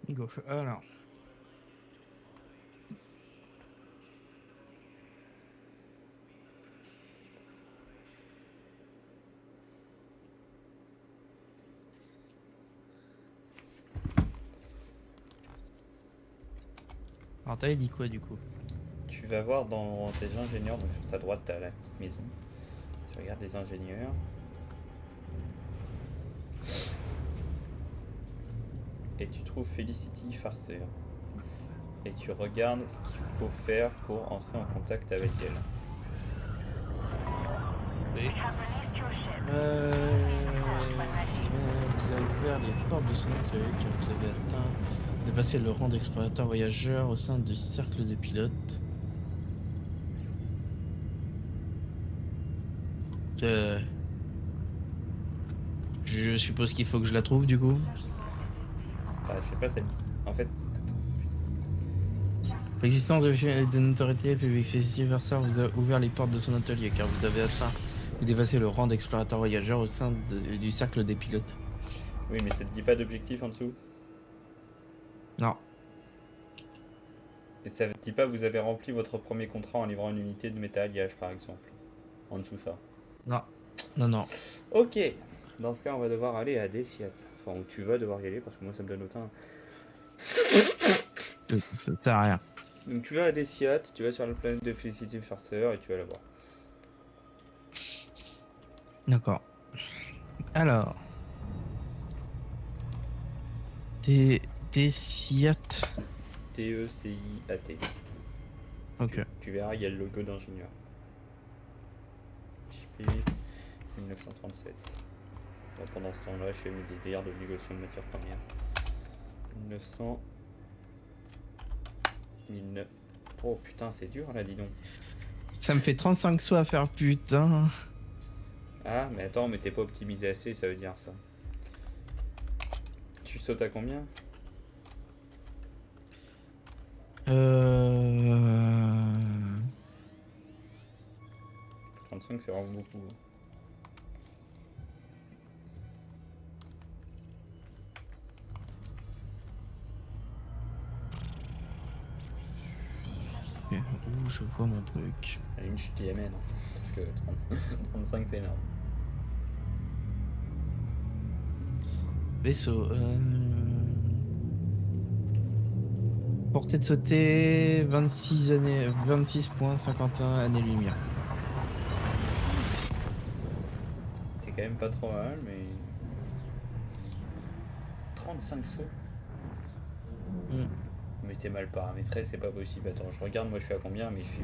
Go. Alors. Alors, t'avais dit quoi du coup? Tu vas voir dans tes ingénieurs, donc sur ta droite, tu as la petite maison. Tu regardes les ingénieurs. Et tu trouves Felicity Farseer. Et tu regardes ce qu'il faut faire pour entrer en contact avec elle. Oui. Vous avez ouvert les portes de son accueil car vous avez dépassé le rang d'explorateur voyageur au sein du cercle des pilotes. Je suppose qu'il faut que je la trouve du coup. Enfin, je sais pas, ça me dit. En fait, L'existence de notoriété publique Versor vous a ouvert les portes de son atelier car vous avez atteint ou dépassé le rang d'explorateur voyageur au sein du cercle des pilotes. oui, mais ça te dit pas d'objectif en dessous. Non. Et ça te dit pas vous avez rempli votre premier contrat en livrant une unité de méta-alliage par exemple. En dessous ça. Non. Non, non. Ok. Dans ce cas, on va devoir aller à Desiat. Enfin, où tu vas devoir y aller parce que moi ça me donne autant. Ça sert à rien. Donc tu vas à Desiat, tu vas sur la planète de Felicity Farser et tu vas la voir. D'accord. Alors. Des SIAT. T-E-C-I-A-T. Ok. Tu verras, il y a le logo d'ingénieur. HP 1937. Bon, pendant ce temps-là, je fais mes délires de négociation de matières premières. 1900. 1900. Oh putain, c'est dur là, dis donc. Ça me fait 35 sauts à faire, putain. Ah, mais attends, mais t'es pas optimisé assez, ça veut dire ça. Tu sautes à combien? 35, c'est vraiment beaucoup. Ok, ouh, je vois mon truc. À la limite, je t'y amène, hein, parce que 35, c'est énorme. Vaisseau. Portée de sauter 26 années, 26,51 années-lumière. T'es quand même pas trop mal, mais. 35 sauts? Mm. Mais t'es mal paramétré, c'est pas possible. Attends, je regarde, moi je suis à combien, mais je suis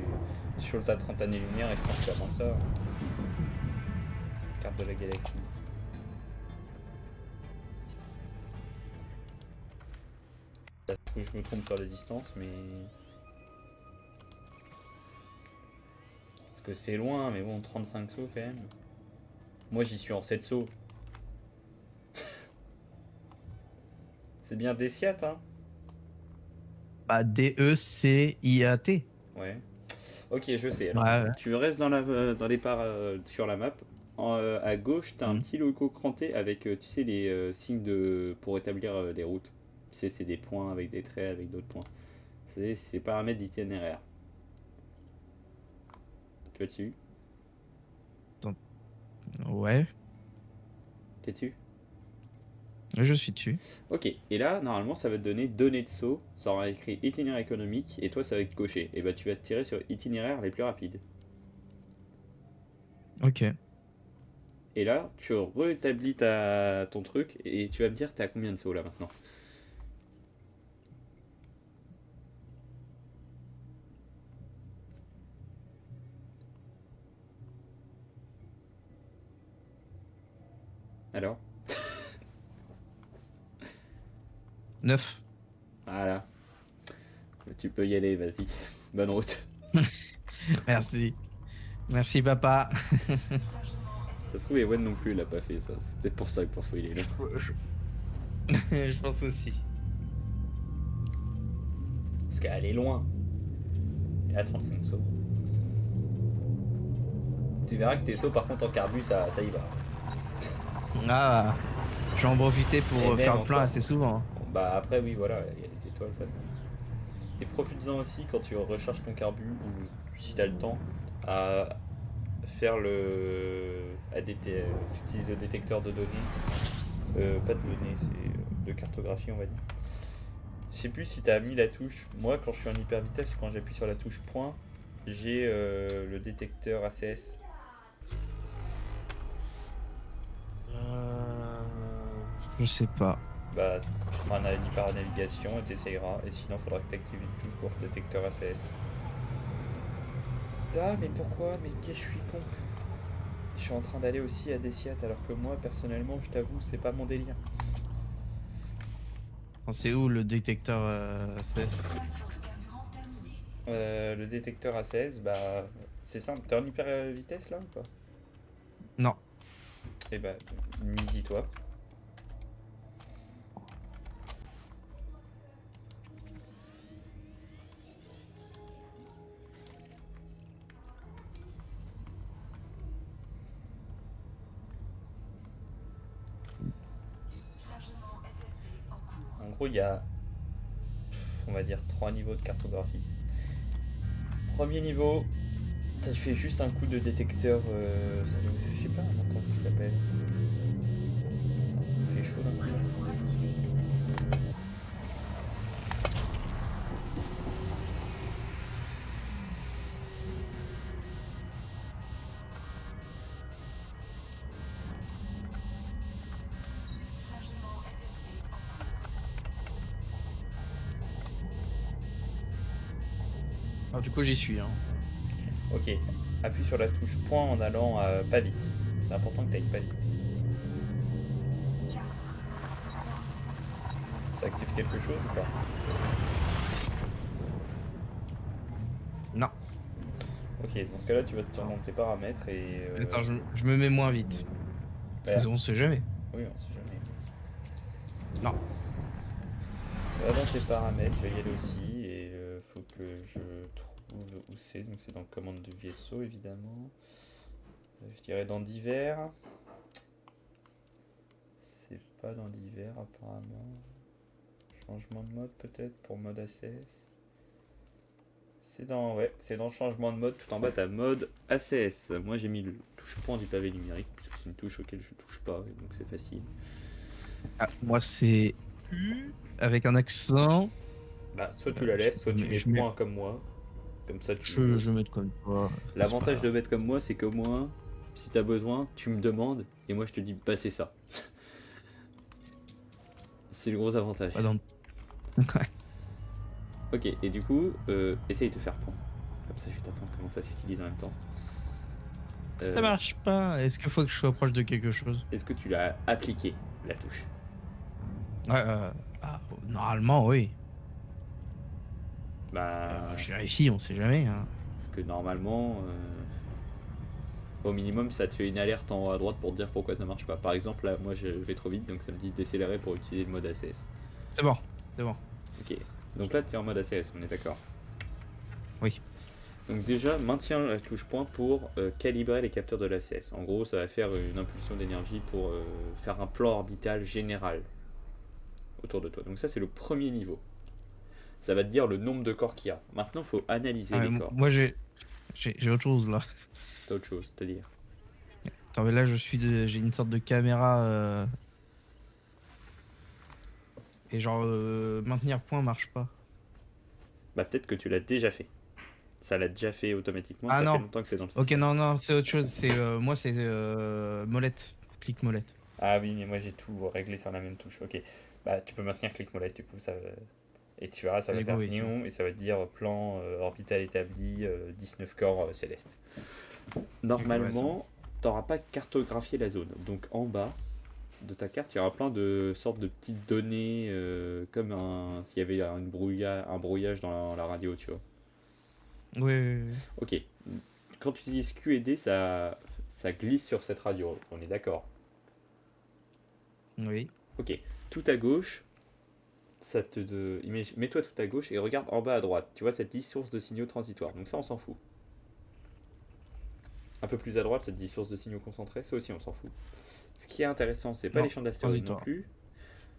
sur le tas 30 années-lumière et je pense que c'est avant ça. Carte de la galaxie. Ça se trouve, je me trompe sur la distance, mais. Parce que c'est loin, mais bon, 35 sauts quand même. Moi j'y suis en 7 sauts. C'est bien Desiat, hein? Bah, D-E-C-I-A-T. Ouais. Ok, je sais. Alors, Ouais, ouais. tu restes dans les sur la map. À gauche, t'as un Mhm. petit logo cranté avec, tu sais, les signes pour établir des routes. Tu sais, c'est des points avec des traits avec d'autres points. C'est les paramètres d'itinéraire. Tu vas dessus? Ouais, T'es dessus? je suis dessus. Ok. Et là, normalement, ça va te donner données de saut. Ça aura écrit itinéraire économique et toi, ça va être coché. Et bah, tu vas te tirer sur itinéraire les plus rapides. Ok. Et là, tu rétablis ton truc et tu vas me dire, t'es à combien de sauts là maintenant? Alors? 9. Voilà. Tu peux y aller, vas-y. Bonne route. Merci. Merci, papa. Ça se trouve, Ewen non plus, il a pas fait ça. C'est peut-être pour ça que parfois il est là. Je pense aussi. Parce qu'elle est loin. Et là, 35 sauts. Tu verras que tes sauts, par contre, en carbu, ça y va. Ah, je vais en profiter Et pour même faire le plein encore. assez souvent. Bon, bah après, oui, voilà, il y a les étoiles, de toute façon. Et profites-en aussi quand tu recharges ton carbu, ou si t'as le temps, à faire tu utilises le détecteur de données. Pas de données, c'est de cartographie, on va dire. Je sais plus si t'as mis la touche. Moi, quand je suis en hyper vitesse, quand j'appuie sur la touche point, j'ai le détecteur ACS. Je sais pas. Bah, tu seras en hyper navigation et t'essayeras. Et sinon, faudra que t'actives une touche pour détecteur ACS. Ah, mais pourquoi? Mais qu'est-ce que je suis con? Je suis en train d'aller aussi à Desiat alors que moi, personnellement, je t'avoue, c'est pas mon délire. C'est où le détecteur CS? Activation de carburant terminée. Le détecteur ACS, bah, c'est simple. T'es en hyper vitesse là ou pas? Non. Et bah, mise-toi. Chargement FSD en cours. En gros, il y a, on va dire, 3 niveaux de cartographie. Premier niveau, tu fais juste un coup de détecteur, je sais pas comment ça s'appelle. Putain, ça me fait chaud là. Prêt pour activer. Chargement FSD en cours. Alors, du coup, j'y suis. Hein. Ok, appuie sur la touche point en allant pas vite. C'est important que tu ailles pas vite. Ça active quelque chose ou pas? Non. Ok, dans ce cas-là, tu vas te tourner dans tes paramètres et. Attends, je me mets moins vite. Parce Ouais. qu'on sait jamais. Oui, on sait jamais. Non. Là, dans tes paramètres, je vais y aller aussi et faut que je trouve où c'est. Donc, c'est dans commande du vaisseau évidemment. Je dirais dans divers. C'est pas dans divers apparemment. Changement de mode peut-être pour mode ACS. C'est dans, ouais, c'est dans changement de mode. Tout en bas, t'as mode ACS. Moi, j'ai mis le touche point du pavé numérique parce que c'est une touche auquel je touche pas et donc c'est facile. Ah, moi, c'est U avec un accent. Bah, soit tu la laisses, soit tu mets je mets- point comme moi. Comme ça, tu. Je vais mettre comme toi. L'avantage C'est de pas- mettre comme moi, c'est que moi, si t'as besoin, tu me demandes et moi je te dis, bah c'est ça. C'est le gros avantage. Pas dans... Ok, et du coup, essaye de faire point. Comme ça, je vais t'apprendre comment ça s'utilise en même temps. Ça marche pas. Est-ce qu'il faut que je sois proche de quelque chose? Est-ce que tu l'as appliqué, la touche? Ouais, normalement, oui. Bah, Je vérifie, on sait jamais. Hein. parce que normalement, au minimum, ça te fait une alerte en haut à droite pour te dire pourquoi ça marche pas. Par exemple, là, moi je vais trop vite, donc ça me dit décélérer pour utiliser le mode ACS. C'est bon, c'est bon. Ok, donc là tu es en mode ACS, on est d'accord? Oui. Donc déjà, maintiens la touche point pour calibrer les capteurs de l'ACS. En gros, ça va faire une impulsion d'énergie pour faire un plan orbital général autour de toi. Donc ça, c'est le premier niveau. Ça va te dire le nombre de corps qu'il y a. Maintenant, il faut analyser les corps. Moi, j'ai autre chose là. T'as autre chose, c'est-à-dire? Attends, mais là, j'ai une sorte de caméra. Et genre, maintenir point marche pas. Bah peut-être que tu l'as déjà fait. Ça l'a déjà fait automatiquement. Ah ça non. fait longtemps que t'es dans le Ok, système. non, c'est autre chose. Moi, c'est molette. Clic molette. Ah oui, mais moi j'ai tout réglé sur la même touche. Ok. Bah tu peux maintenir clic molette du coup. Ça, et tu verras, ça va Allez, faire go, oui, nion et ça va te dire plan orbital établi, 19 corps célestes. Normalement, t'auras pas cartographié la zone. Donc en bas de ta carte, il y aura plein de sortes de petites données, comme s'il y avait un brouillage dans la radio, tu vois. Oui. Ok. Quand tu utilises Q et D, ça glisse sur cette radio. On est d'accord. Oui. Ok. Tout à gauche, mets-toi tout à gauche et regarde en bas à droite. Tu vois, ça te dit source de signaux transitoires. Donc ça, on s'en fout. Un peu plus à droite, ça te dit source de signaux concentrés. Ça aussi, on s'en fout. Ce qui est intéressant, c'est pas Non, les champs d'astéroïdes non transitoire. plus.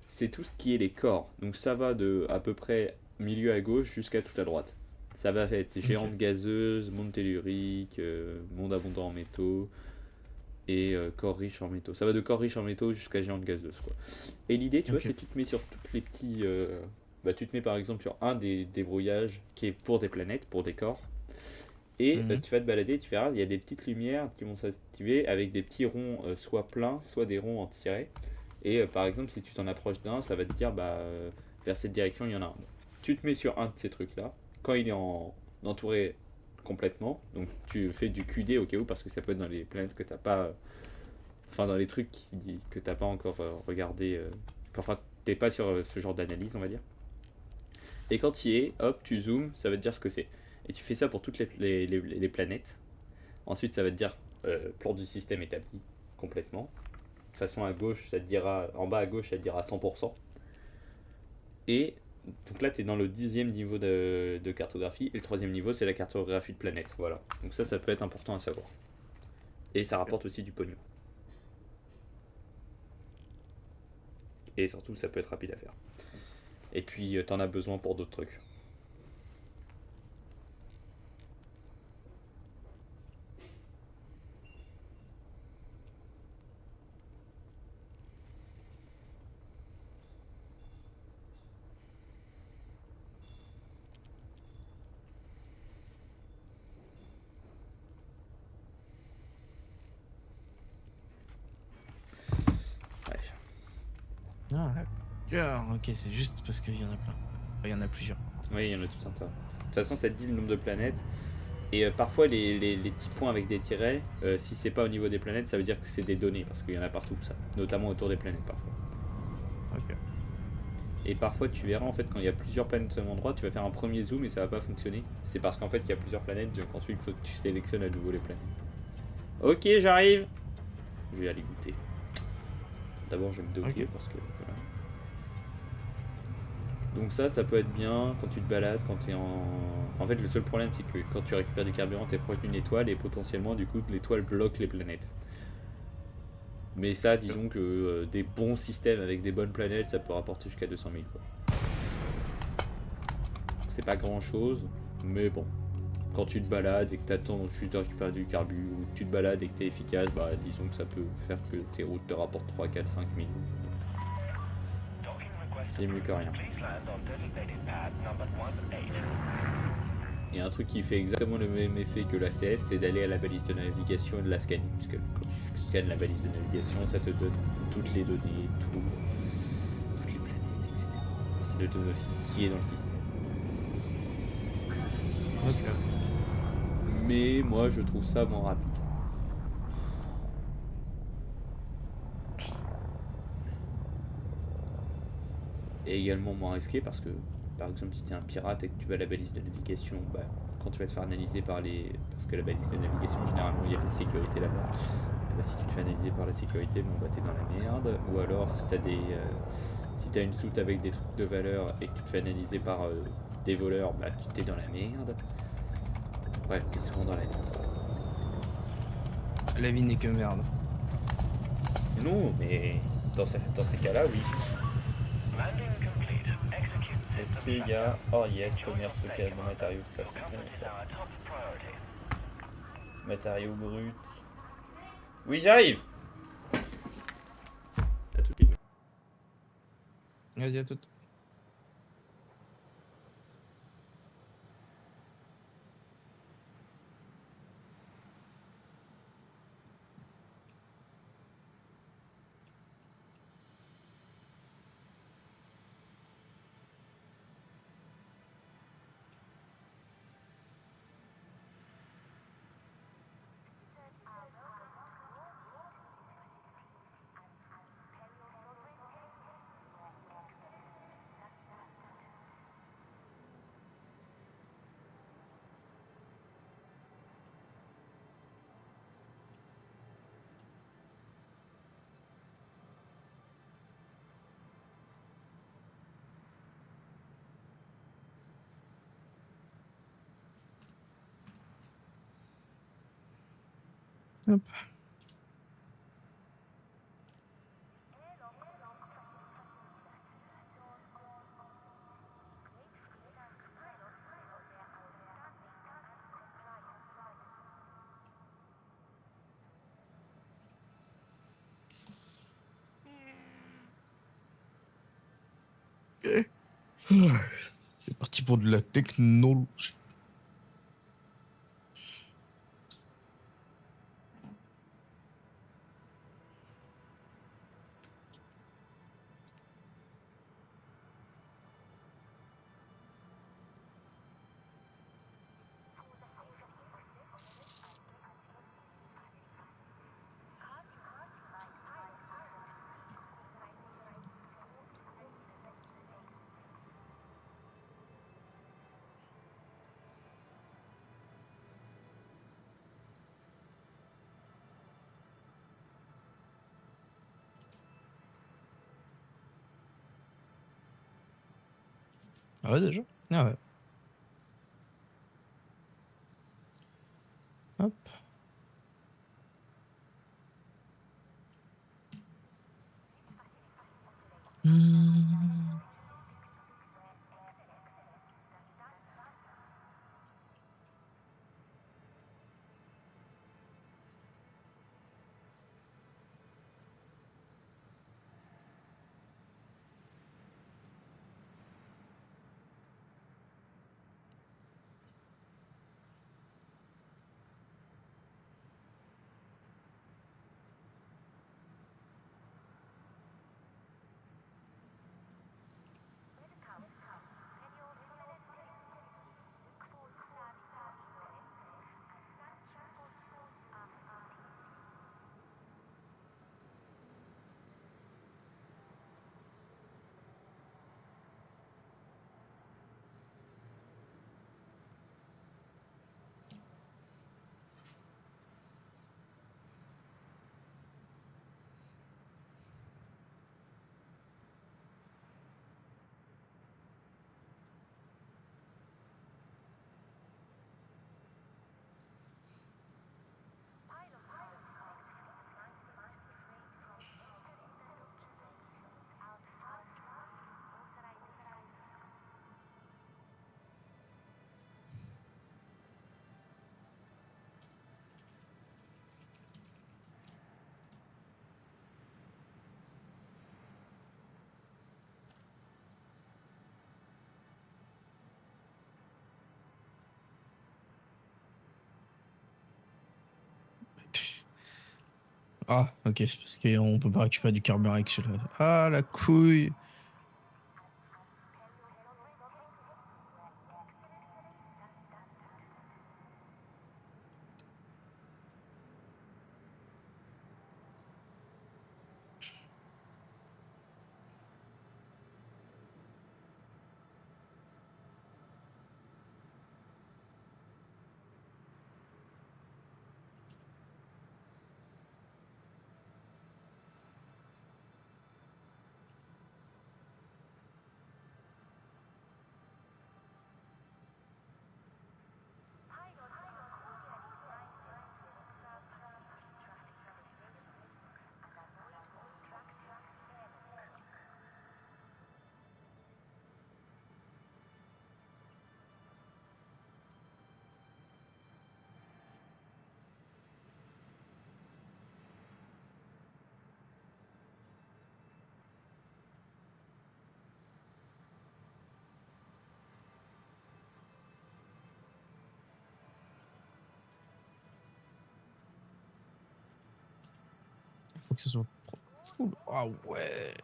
C'est tout ce qui est les corps. Donc ça va de à peu près milieu à gauche jusqu'à tout à droite. Ça va être géante gazeuse, monde tellurique, monde abondant en métaux et corps riche en métaux. Ça va de corps riche en métaux jusqu'à géante gazeuse, quoi. Et l'idée, tu vois, Ok. c'est que tu te mets sur toutes les petits... tu te mets par exemple sur un des brouillages qui est pour des planètes, pour des corps. Et tu vas te balader, tu verras, il y a des petites lumières qui vont s'activer avec des petits ronds soit pleins, soit des ronds en tirés. Et par exemple, si tu t'en approches d'un, ça va te dire, vers cette direction, il y en a un. Tu te mets sur un de ces trucs-là. Quand il est entouré complètement, donc tu fais du QD au cas où, parce que ça peut être dans les planètes que t'as pas... Enfin, dans les trucs que t'as pas encore regardé... Enfin, t'es pas sur ce genre d'analyse, on va dire. Et quand il est, hop, tu zoomes, ça va te dire ce que c'est. Et tu fais ça pour toutes les planètes. Ensuite, ça va te dire plan du système établi complètement. De toute façon, à gauche, ça te dira, en bas à gauche, ça te dira 100%. Et donc là, tu es dans le 10e niveau de cartographie. Et le 3e niveau, c'est la cartographie de planète. Voilà. Donc ça peut être important à savoir. Et ça rapporte aussi du pognon. Et surtout, ça peut être rapide à faire. Et puis, t'en as besoin pour d'autres trucs. Bref. Ah, d'accord. Ok, c'est juste parce qu'il y en a plein. Enfin, il y en a plusieurs. Oui, il y en a tout un tas. De toute façon, ça te dit le nombre de planètes. Et parfois, les petits points avec des tirets, si c'est pas au niveau des planètes, ça veut dire que c'est des données, parce qu'il y en a partout, ça. Notamment autour des planètes, parfois. Ok. Et parfois, tu verras, en fait, quand il y a plusieurs planètes au même endroit, tu vas faire un premier zoom et ça va pas fonctionner. C'est parce qu'en fait, il y a plusieurs planètes, donc ensuite, il faut que tu sélectionnes à nouveau les planètes. Ok, j'arrive. Je vais aller goûter. D'abord, je vais me docker, Ok. parce que... Voilà. Donc ça peut être bien quand tu te balades, quand tu es en... En fait, le seul problème, c'est que quand tu récupères du carburant, tu es proche d'une étoile et potentiellement, du coup, l'étoile bloque les planètes. Mais ça, disons que des bons systèmes avec des bonnes planètes, ça peut rapporter jusqu'à 200 000. Quoi. C'est pas grand chose, mais bon. Quand tu te balades et que t'attends juste de récupérer du carbu, ou que tu te balades et que t'es efficace, bah disons que ça peut faire que tes routes te rapportent 3, 4, 5 000. C'est mieux que rien. Et un truc qui fait exactement le même effet que l'ACS, c'est d'aller à la balise de navigation et de la scanner. Puisque quand tu scannes la balise de navigation, ça te donne toutes les données, toutes les planètes, etc. Ça te donne aussi qui est dans le système. Ok. Mais moi, je trouve ça moins rapide. Et également moins risqué parce que, par exemple, si tu es un pirate et que tu vas à la balise de navigation, bah, quand tu vas te faire analyser par les... Parce que la balise de navigation, généralement, il y a la sécurité là-bas. Et bah, si tu te fais analyser par la sécurité, bon, bah, t'es dans la merde. Ou alors, si t'as des... si t'as une soute avec des trucs de valeur et que tu te fais analyser par des voleurs, bah, tu t'es dans la merde. Bref, t'es souvent dans la merde. La vie n'est que merde. Non, mais dans ces cas-là, oui. Est-ce qu'il y a... Oh yes, commerce stockage de matériaux, ça c'est bon ça. Matériaux bruts. Oui, j'arrive. À tout de suite. Vas-y, à tout. Hop. C'est parti pour de la technologie. Ah ouais, déjà? Ah ouais. Hop. Hmm. Ah, ok, c'est parce qu'on peut pas récupérer du carburant avec celui-là. Ah, la couille! Faut que ce soit full. Ah ouais!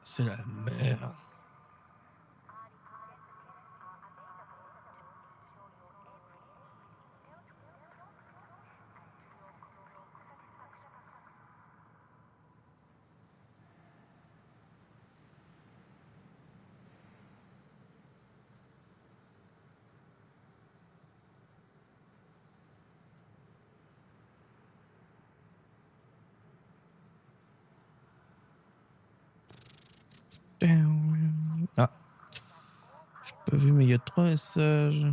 C'est la merde. Ah, j'ai pas vu, mais il y a 3 messages.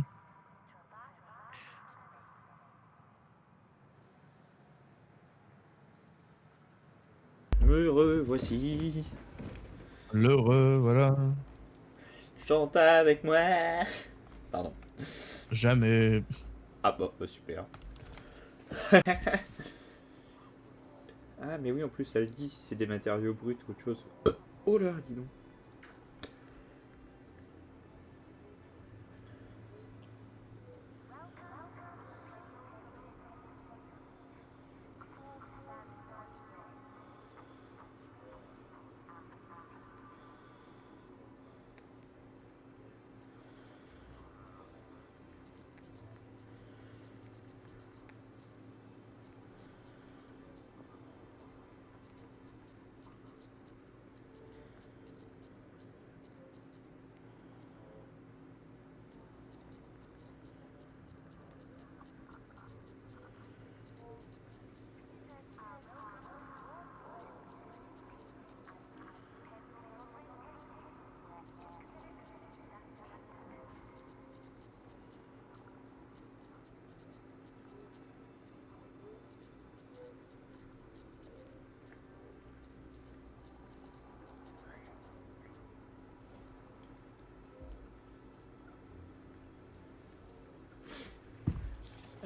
Heureux, voici. L'heureux, voilà. Chante avec moi. Pardon. Jamais. Ah bah super. Ah mais oui, en plus ça le dit si c'est des matériaux bruts ou autre chose. Oh là, dis donc.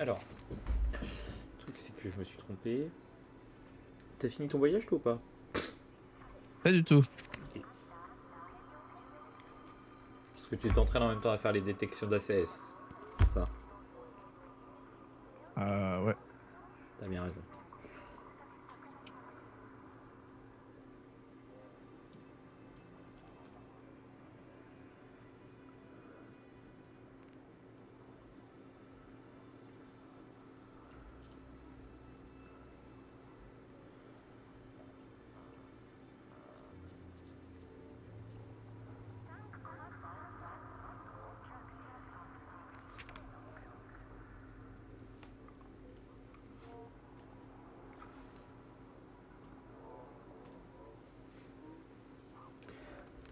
Alors, le truc c'est que je me suis trompé. T'as fini ton voyage toi ou pas? Pas du tout. Parce que tu étais en train en même temps à faire les détections d'ACS. C'est ça. Ouais. T'as bien raison.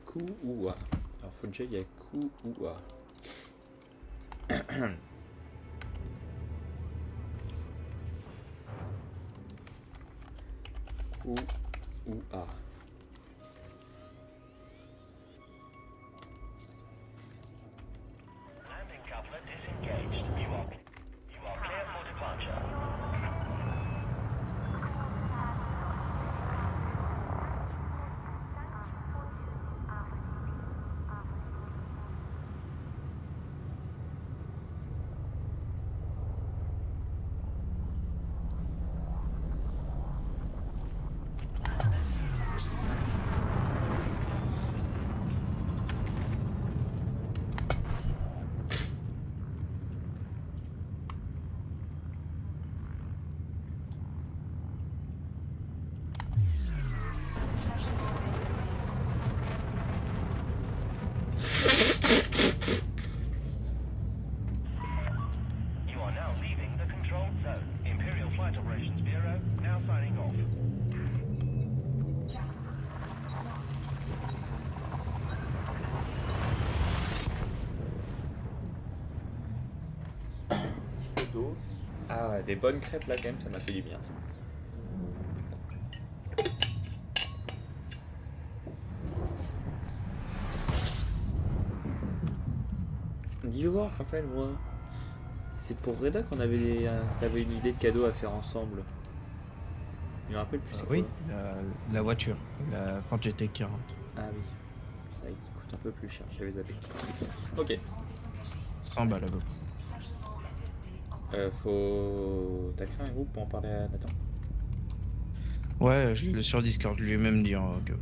Kououa. Alors faut déjà il y a Kououa. Kououa. Landing coupler disengaged. You are clear for departure. You are now leaving the controlled zone. Imperial Flight Operations Bureau now signing off. D'eau. Ah, des bonnes crêpes là quand même, ça m'a fait du bien ça. Dis voir, Raphaël, moi. C'est pour Reda qu'on avait, t'avais une idée de cadeau à faire ensemble. Je me rappelle plus c'est Oui, quoi. la voiture, la Ford GT40. Ah oui. C'est vrai qu'il coûte un peu plus cher, j'avais zappé. Ok. 100 balles à peu près. Faut. T'as créé un groupe pour en parler à Nathan? Ouais, je l'ai sur Discord, je lui ai même dit que.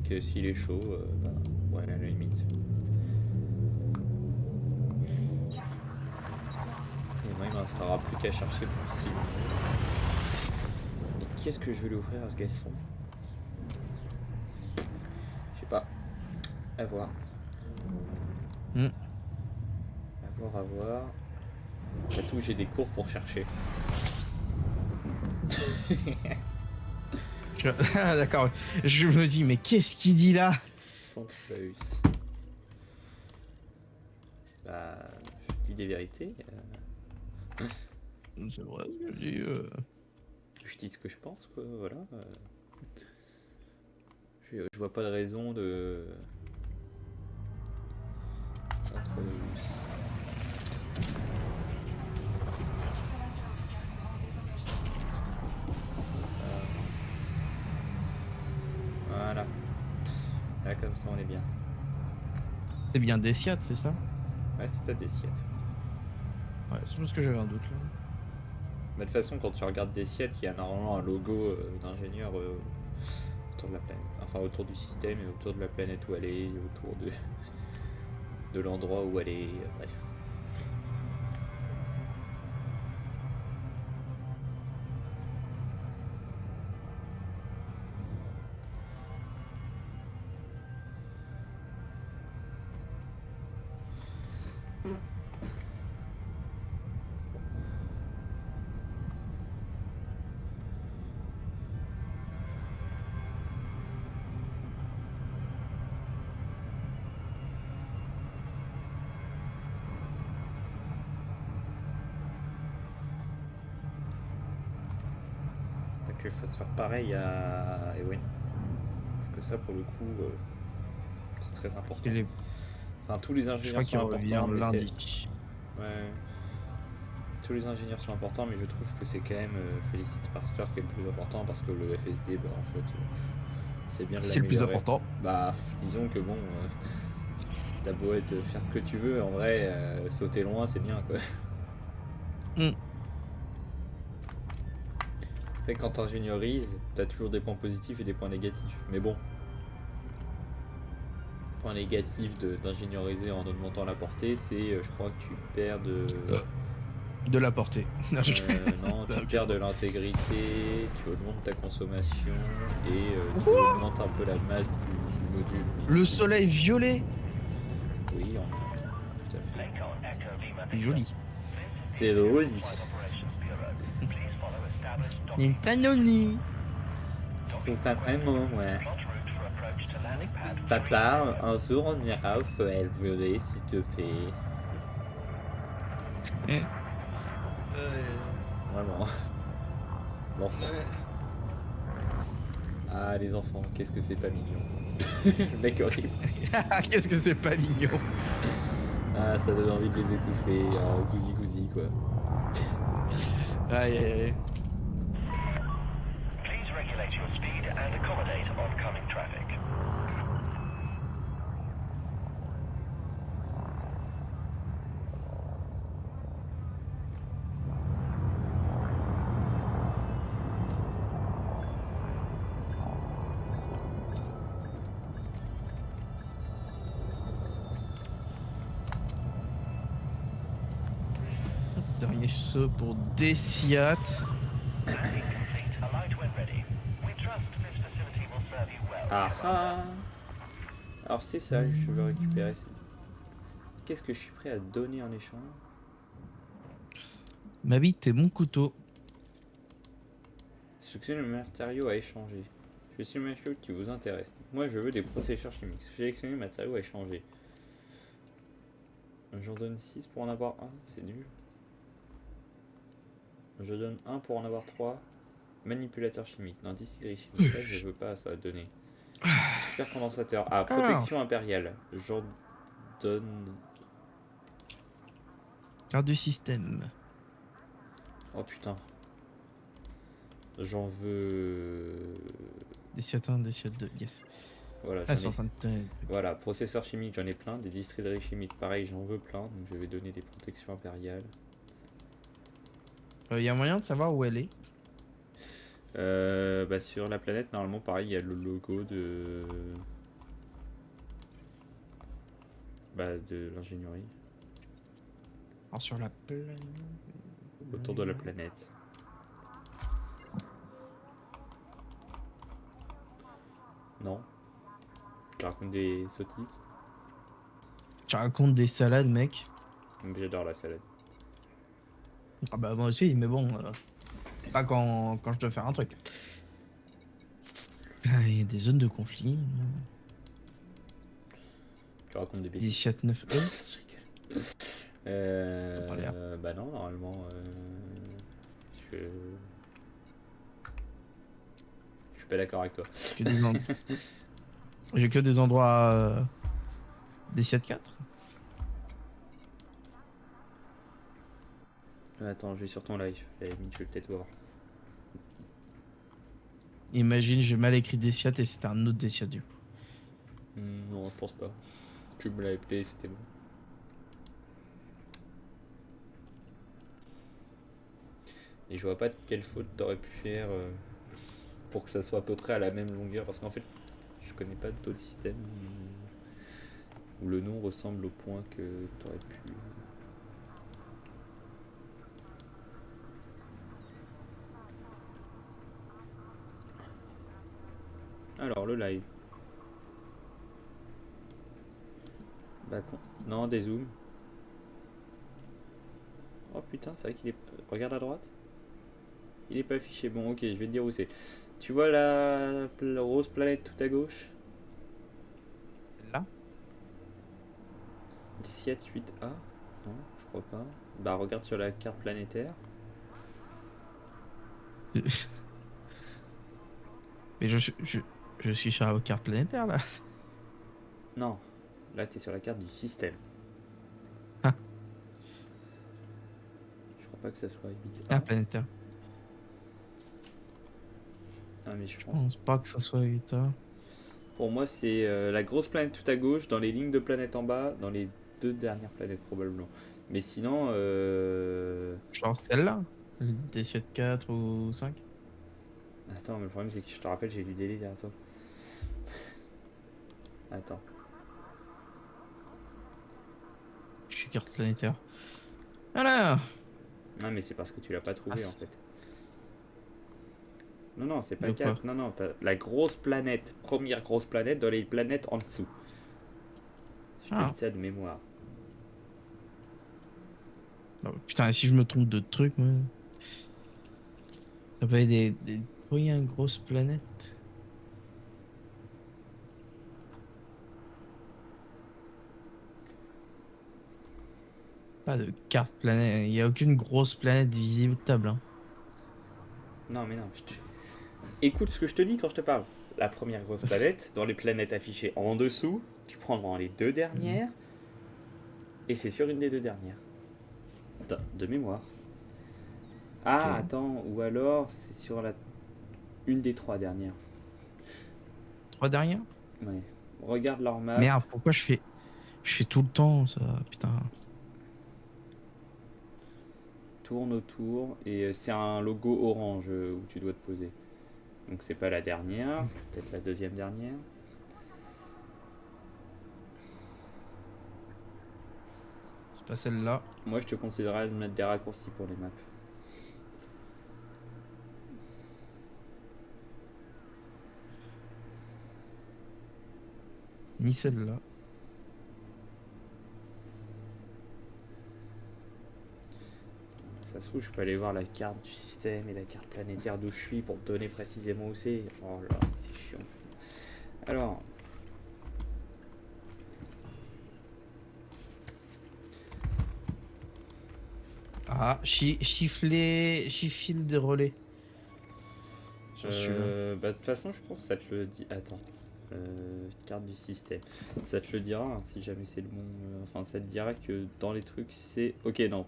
Que s'il est chaud, bah, ouais, à la limite. Et moi, il me restera plus qu'à chercher pour Simon. Et qu'est-ce que je vais lui offrir à ce garçon? Je sais pas. À voir. Hmm. À voir. Après tout, j'ai des cours pour chercher. Ah d'accord, je me dis mais qu'est-ce qu'il dit là? Centreus. Bah, je dis des vérités. C'est vrai ce que je dis. Je dis ce que je pense, quoi. Voilà. Je vois pas de raison de. Centreus. Voilà. Là, comme ça, on est bien. C'est bien Desiat, c'est ça? Ouais, c'est ta Desiat. Ouais, c'est parce que j'avais un doute là. Mais de toute façon, quand tu regardes Desiat, il y a normalement un logo d'ingénieur autour de la planète. Enfin, autour du système et autour de la planète où elle est, autour de l'endroit où elle est. Bref. Que je fasse faire pareil à Ewen. Parce que ça, pour le coup, c'est très important. Il est- Enfin, tous les Je ingénieurs crois qu'il sont revient importants. Mais lundi. ouais. tous les ingénieurs sont importants, mais je trouve que c'est quand même Felicity Parker qui est le plus important parce que le FSD, bah en fait, c'est bien de C'est le plus l'améliorer. important. Bah, disons que bon, t'as beau être, faire ce que tu veux, en vrai, sauter loin, c'est bien quoi. Mm. Après, quand t'ingénierises, t'as toujours des points positifs et des points négatifs. Mais bon, point négatif d'ingénioriser en augmentant la portée, c'est, je crois que tu perds de. De la portée. Non, Non, Ça tu a perds aucun de l'intégrité, tu augmentes ta consommation et tu Quoi augmentes un peu la masse du module. Le soleil violet. Oui, tout à fait. Lincoln Echo Lima C'est joli. C'est joli. Flight Operations Bureau. Please follow established Une canoni. Je trouve ça très bon, ouais. plot route for approach to landing pad. Papa, un jour on ira au soleil violet, s'il te plaît. Vraiment. L'enfant. Ah, les enfants, qu'est-ce que c'est pas mignon. Le mec horrible. Qu'est-ce que c'est pas mignon. Ah, ça donne envie de les étouffer. Oh, gousi gousi, quoi. Aïe aïe aïe. Please regulate your speed and accommodate oncoming traffic. Dernier saut pour Desiat. Landing complete. Alight when ready. We trust this facility will serve you well. Ah ah. Alors c'est ça, je veux récupérer. Qu'est-ce que je suis prêt à donner en échange? Ma bite, t'es mon couteau. Sélectionnez le matériau à échanger. Choisissez le matériau qui vous intéresse. Moi je veux des processeurs chimiques. Sélectionnez le matériau à échanger. J'en donne 6 pour en avoir un, c'est nul. Je donne 1 pour en avoir 3. Manipulateur chimique. Non, distillerie chimique. Là, je veux pas, ça va donner. Super condensateur. Ah, protection impériale. J'en donne. Carte du système. Oh putain. J'en veux. Desiat 1, Desiat 2, yes. Voilà, Ah, c'est j'en en ai. train de te... Voilà, processeur chimique, j'en ai plein. Des distilleries chimiques, pareil, j'en veux plein. Donc je vais donner des protections impériales. Y a moyen de savoir où elle est? Bah sur la planète, normalement, pareil, il y a le logo de. Bah, de l'ingénierie. Alors sur la planète... Autour de la planète. Non. Je raconte des sottises. Tu racontes des salades, mec. J'adore la salade. Ah bah moi aussi, mais bon... pas quand je dois faire un truc. Ah, il y a des zones de conflit. Tu racontes des bêtises. Desiat 9 E. Je rigole. T'as pas l'air. Bah non, normalement, je suis pas d'accord avec toi. Que des end- J'ai que des endroits... Desiat 4. Attends, je vais sur ton live. À la limite, je vais peut-être voir. Imagine, j'ai mal écrit Desiat et c'était un autre Desiat du coup. Non, je pense pas. Tu me l'as appelé, c'était bon. Et je vois pas de quelle faute t'aurais pu faire pour que ça soit à peu près à la même longueur. Parce qu'en fait, je connais pas d'autres systèmes où le nom ressemble au point que t'aurais pu. Alors, le live. Bah, non, des zooms. Oh putain, c'est vrai qu'il est. Regarde à droite. Il est pas affiché. Bon, ok, je vais te dire où c'est. Tu vois la rose planète tout à gauche? Là. Desiat 8A? Non, je crois pas. Bah, regarde sur la carte planétaire. Mais je suis sur la carte planétaire là. Non, là t'es sur la carte du système. Ah. pas que ça soit 8A. Ah, planétaire. Ah, mais je Je pense. pense pas que ça soit 8A. Pour moi, c'est la grosse planète tout à gauche, dans les lignes de planètes en bas, dans les 2 dernières planètes probablement. Mais sinon, Genre celle-là. Le D7-4 ou 5. attends, mais le problème c'est que je te rappelle, j'ai du délai derrière toi. Attends. Je suis carte planétaire. Voilà. Non, mais c'est parce que tu l'as pas trouvé Ah, en fait. Non, non, c'est pas De 4. quoi? Non, non, t'as la grosse planète, première grosse planète dans les planètes en dessous. Je te Ah. dis ça de mémoire. Oh, putain, et si je me trompe de trucs, moi. Ça peut être oui, une grosse planète. Pas de carte planète. Il n'y a aucune grosse planète visible, hein. Non, mais non. Écoute ce que je te dis quand je te parle. La première grosse planète, dans les planètes affichées en dessous, tu prends dans les 2 dernières, et c'est sur une des 2 dernières. De mémoire. Ah, Ok. attends, ou alors c'est sur la une des 3 dernières. 3 dernières? Ouais. Regarde leur map. Merde, pourquoi je fais tout le temps ça, putain. Tourne autour et c'est un logo orange où tu dois te poser. Donc c'est pas la dernière, peut-être la deuxième dernière. C'est pas celle-là. Moi je te conseillerais de mettre des raccourcis pour les maps. Ni celle-là. Ça se trouve, je peux aller voir la carte du système et la carte planétaire d'où je suis pour te donner précisément où c'est. Oh là, c'est chiant. Alors, Ah, chiffle des relais. Sur celui-là. bah, de toute façon, je pense que ça te le dit. Attends. Carte du système. Ça te le dira hein, si jamais c'est le bon. Enfin, ça te dira que dans les trucs, c'est. Ok, non.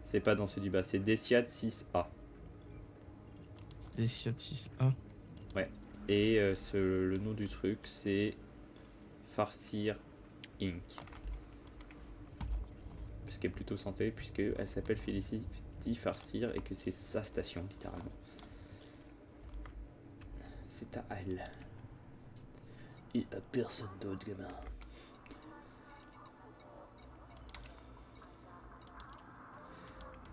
C'est pas dans celui du bas, c'est Deciat 6A. Des Fiat 6A. Et le nom du truc, c'est Farseer Inc. Ce qui est plutôt santé, puisqu'elle s'appelle Felicity Farseer et que c'est sa station, littéralement. C'est à elle. Il n'y a personne d'autre, gamin.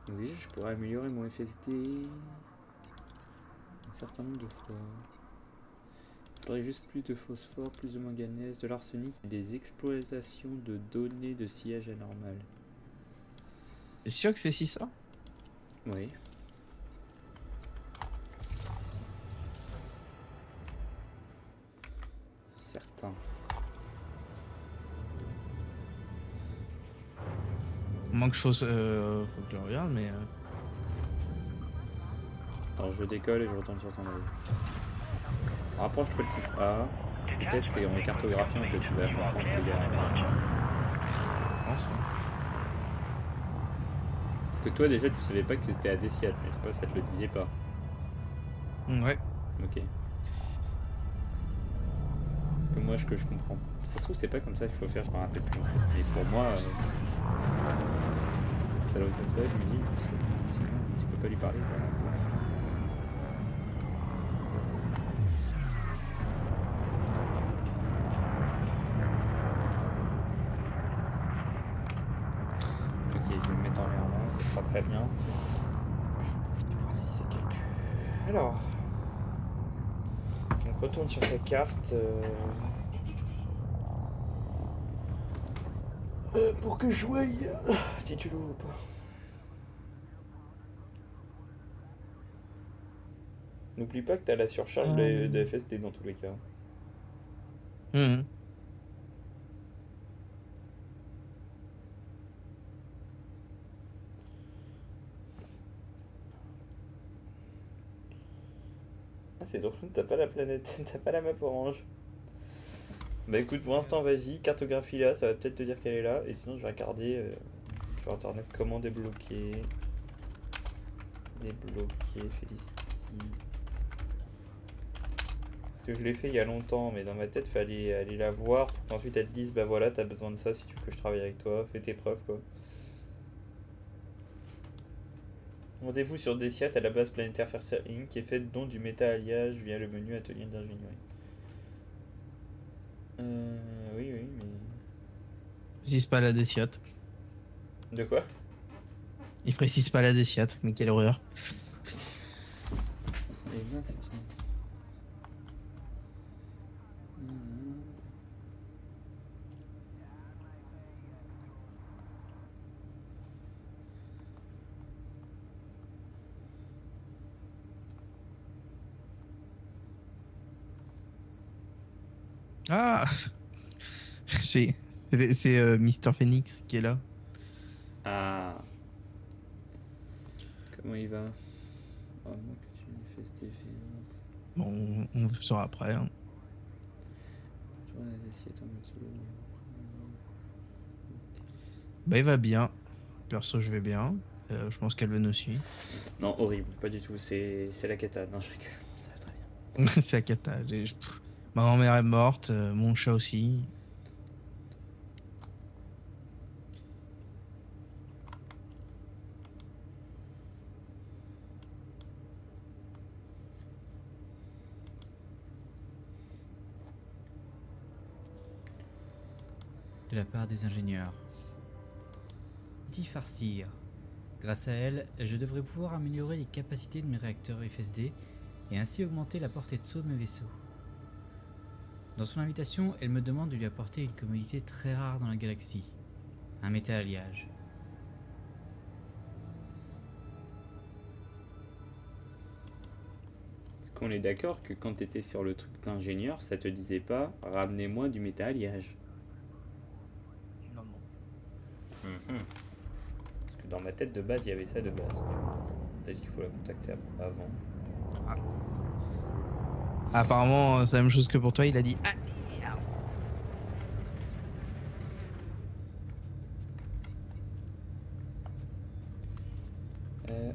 Donc déjà, je pourrais améliorer mon FSD un certain nombre de fois. Il faudrait juste plus de phosphore, plus de manganèse, de l'arsenic et des exploitations de données de sillage anormal. T'es sûr que c'est 6A? Oui. Certain. Manque chose. Faut que je regarde, mais. Alors je décolle et je retourne sur ton avis. Rapproche-toi le 6A. Peut-être c'est en cartographiant que tu vas comprendre qu'il y a... Je pense, hein. Parce que toi déjà tu savais pas que c'était à Deciat, n'est-ce pas? Ça te le disait pas. Ouais. Ok. Parce que moi ce que je comprends. Ça se trouve c'est pas comme ça qu'il faut faire, je me rappelle plus en fait. Mais pour moi, ça doit être comme ça, je me dis, parce que sinon tu peux pas lui parler. Quoi. Ok, je vais me mettre en l'air, ça sera très bien. Je vais profiter pour analyser quelques... Alors... Donc retourne sur ta carte. Pour que je voie si tu l'ouvres ou pas. N'oublie pas que t'as la surcharge de FSD dans tous les cas. Mhm. Ah c'est drôle, t'as pas la planète, t'as pas la map orange. Bah écoute, pour l'instant vas-y, cartographie là, ça va peut-être te dire qu'elle est là, et sinon je vais regarder sur internet comment débloquer. Débloquer Felicity. Parce que je l'ai fait il y a longtemps, mais dans ma tête, fallait aller la voir. Pour qu'ensuite elle te dise, bah voilà, t'as besoin de ça si tu veux que je travaille avec toi. Fais tes preuves, quoi. Rendez-vous sur Desiat à la base planétaire Fairsail Inc. qui est faite don du méta-alliage via le menu atelier d'ingénierie. Oui, mais... Précise pas la Desiat. De quoi? Il précise pas la Desiat, mais quelle horreur. Eh bien, c'est une... Ah c'est Mister Phoenix qui est là. Ah. Comment il va? Oh, moi que tu fais Stéphane. Bon, on le saura après. Hein. Tu vois, les assiettes en mode solo. Bah il va bien. Perso je vais bien. Je pense qu'Elven aussi. Non, horrible, pas du tout. C'est la cata. Non, je rigole. Ça va très bien. C'est Akata. Ma grand-mère est morte, mon chat aussi. De la part des ingénieurs. Petit farcir. Grâce à elle, je devrais pouvoir améliorer les capacités de mes réacteurs FSD et ainsi augmenter la portée de saut de mes vaisseaux. Dans son invitation, elle me demande de lui apporter une commodité très rare dans la galaxie, un méta-alliage. Est-ce qu'on est d'accord que quand t'étais sur le truc d'ingénieur, ça te disait pas ramenez-moi du méta-alliage? Non, non. Parce que dans ma tête de base, il y avait ça de base. Peut-être qu'il faut la contacter avant. Apparemment, c'est la même chose que pour toi, il a dit. Ah,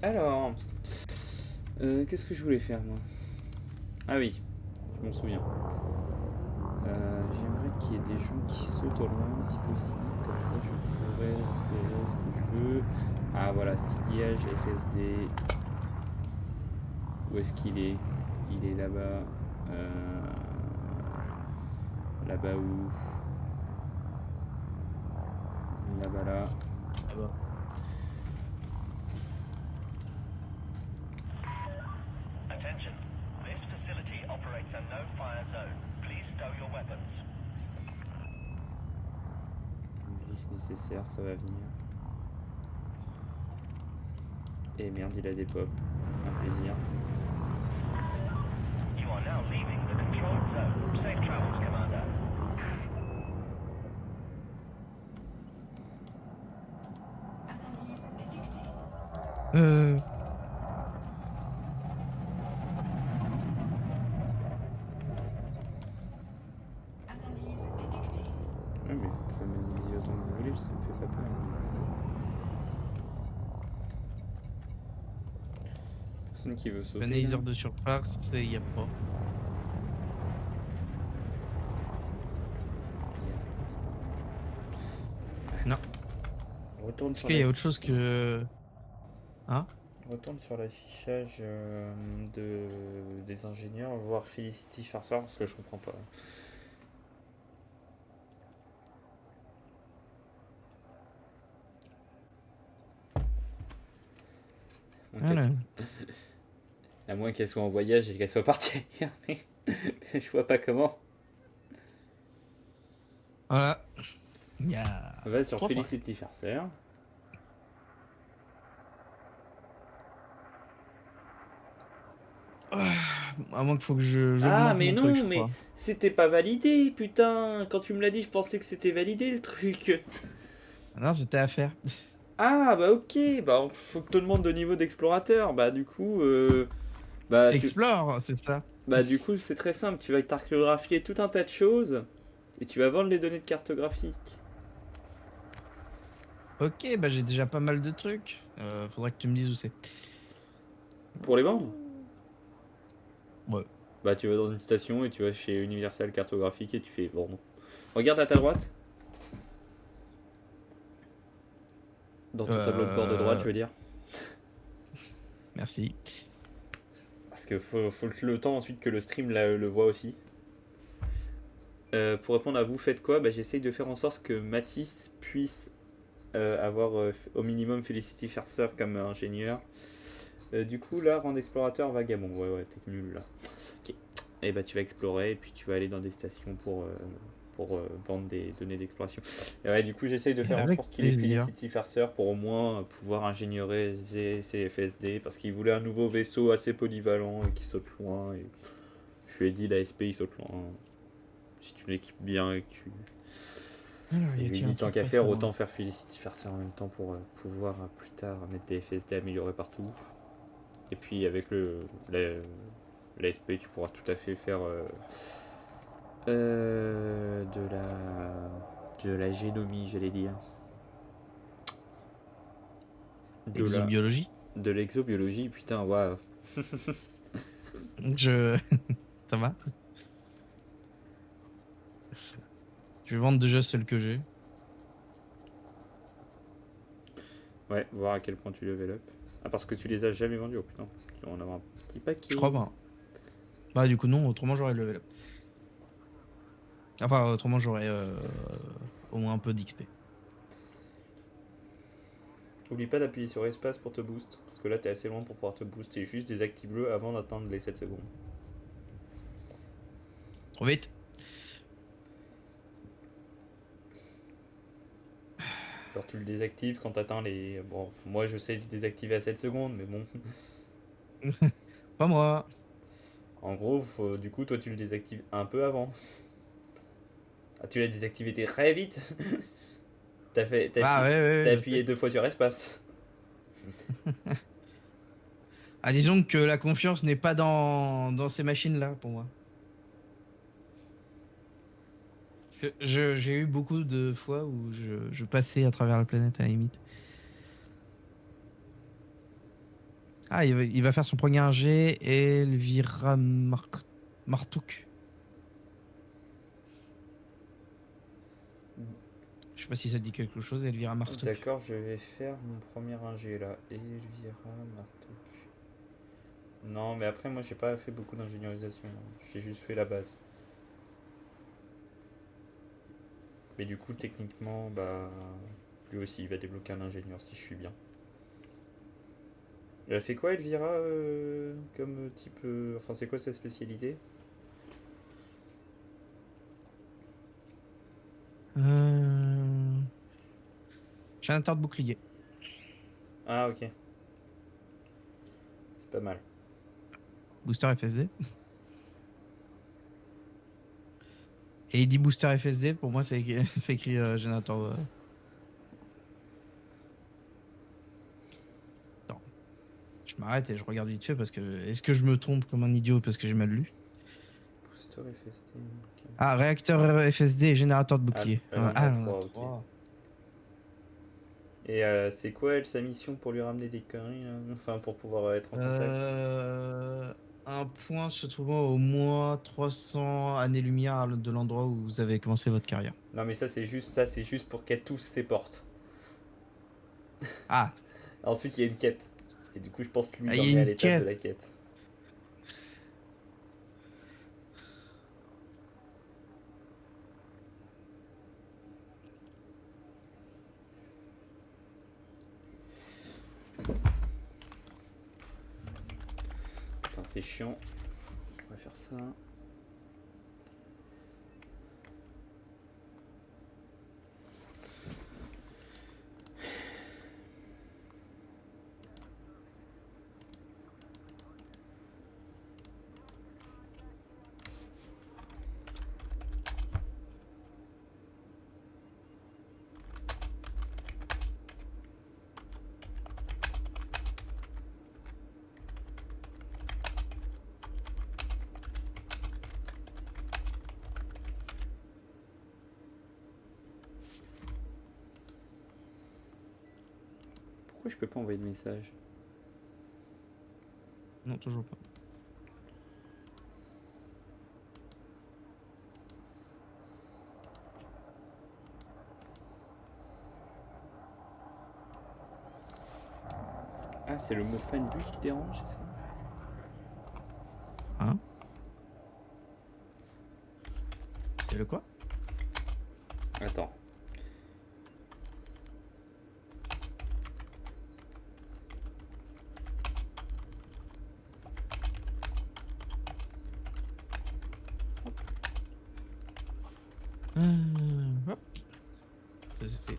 Alors, qu'est-ce que je voulais faire moi? Ah oui, je m'en souviens. J'aimerais qu'il y ait des gens qui sautent au loin si possible, comme ça je pourrais récupérer ce que je veux. Ah voilà, sillage FSD. Où est-ce qu'il est? Il est là-bas. Là-bas où? Là-bas là. là-bas. Attention. This facility operates a no-fire zone. Please stow your weapons. Une glisse nécessaire, ça va venir. Et merde, il a des pops. Un plaisir. You are now leaving the controlled zone. Safe travels, Commander. Ouais, mais vous pouvez m'analyser autant que vous voulez, ça me fait pas peur. Personne qui veut sauter. Analyseur là. de surface, il y a pas. Non. Retourne Est-ce sur qu'il y a la- autre chose que. Hein? Retourne sur l'affichage des ingénieurs, voir Felicity faire ça parce que je comprends pas. Voilà. À moins qu'elle soit en voyage et qu'elle soit partie ailleurs, mais je vois pas comment. Voilà. Il y a. Va sur trois fois. Felicity Farser. À moins qu'il faut que je. Ah, j'augmente mais mon truc, non, je mais crois. c'était pas validé, putain. Quand tu me l'as dit, je pensais que c'était validé le truc. Non, c'était à faire. Ah, bah ok, bah faut que tu demandes de niveau d'explorateur. Bah du coup, bah, Explore, c'est ça. bah du coup c'est très simple, tu vas cartographier tout un tas de choses et tu vas vendre les données de cartographique. Ok, bah j'ai déjà pas mal de trucs. Faudra que tu me dises où c'est. Pour les vendre? Ouais. Bah tu vas dans une station et tu vas chez Universal Cartographique et tu fais vendre. Regarde à ta droite. Dans ton tableau de bord de droite, je veux dire. Merci. Parce que faut le temps ensuite que le stream le voit aussi. Pour répondre à vous, faites quoi? Bah, j'essaye de faire en sorte que Mathis puisse avoir au minimum Felicity Farser comme ingénieur. Du coup, là, rendre explorateur vagabond. Ouais, t'es nul là. Ok. Et bah, tu vas explorer et puis tu vas aller dans des stations pour vendre des données d'exploration. Et ouais, du coup, j'essaye de faire en Avec sorte qu'il ait plaisir. Felicity Farser pour au moins pouvoir ingénierer ses FSD parce qu'il voulait un nouveau vaisseau assez polyvalent et qui saute loin. Et je lui ai dit, la SP il saute loin. Si tu l'équipes bien et que tu. Alors, Et y je lui ai a-t-il un dit, tant truc qu'à pas faire, très loin? autant faire Felicity Farser en même temps pour pouvoir plus tard mettre des FSD améliorés partout. Et puis avec l'ASP, tu pourras tout à fait faire de la génomie, j'allais dire. Exobiologie? De l'exobiologie, putain, waouh. Je... Ça va? Je vais vendre déjà celle que j'ai. Ouais, voir à quel point tu level up. Ah, parce que tu les as jamais vendus, oh putain. Tu vas en avoir un petit Je crois paquet. pas. Bah du coup non, autrement j'aurais level up. Enfin, autrement j'aurais au moins un peu d'XP. Oublie pas d'appuyer sur espace pour te boost. Parce que là, t'es assez loin pour pouvoir te booster. Juste désactive-le avant d'atteindre les 7 secondes. Trop vite. Genre, tu le désactives quand t'atteins les. Bon, moi je sais le désactiver à 7 secondes, mais bon. Pas moi. En gros, du coup, toi tu le désactives un peu avant. Ah, tu l'as désactivé très vite. Ah ouais, T'as ouais, je appuyé sais. 2 fois sur espace. Ah disons que la confiance n'est pas dans ces machines-là pour moi. Parce que j'ai eu beaucoup de fois où je passais à travers la planète à la limite. Ah, il va faire son premier jet, Elvira Martouk. Je sais pas si ça te dit quelque chose, Elvira Martouk. D'accord, je vais faire mon premier ingé là. Elvira Martouk. Non, mais après, moi j'ai pas fait beaucoup d'ingénierisation. J'ai juste fait la base. Mais du coup, techniquement, bah. Lui aussi, il va débloquer un ingénieur si je suis bien. Elle a fait quoi, Elvira, comme type. Enfin, c'est quoi sa spécialité? Euh... J'ai un tas de bouclier. Ah, ok. C'est pas mal. Booster FSD. Et il dit booster FSD, pour moi c'est écrit générateur. Attends, je m'arrête et je regarde vite fait parce que est-ce que je me trompe comme un idiot parce que j'ai mal lu? Booster FST. Ok. Ah, réacteur FSD et générateur de Ah, bouclier. elle en a Ah, on en a 3, ok. 3. Et c'est quoi, elle, sa mission pour lui ramener des conneries là enfin, pour pouvoir être en contact? Un point se trouvant au moins 300 années-lumière de l'endroit où vous avez commencé votre carrière. Non, mais ça c'est juste pour qu'elle touche ses portes. Ah, Ensuite, il y a une quête. Et du coup, je pense que lui, il il en y a est à une l'étape de la quête. quête. Putain, c'est chiant. On va faire ça. Pourquoi je peux pas envoyer de message? toujours pas. Ah, c'est le mot fan vue qui te dérange, c'est ça? Hein? C'est le quoi? Attends. Hop. Ça c'est fait.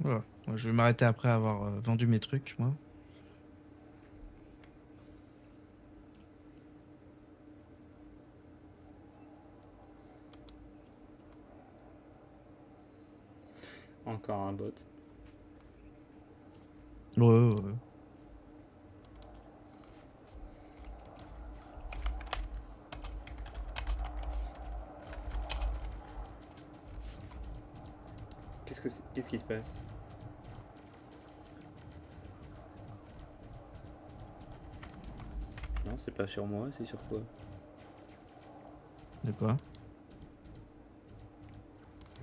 Voilà. Moi, je vais m'arrêter après avoir vendu mes trucs, moi. Encore un bot. Ouais. Qu'est-ce qui se passe? Non, c'est pas sur moi, c'est sur quoi? De quoi?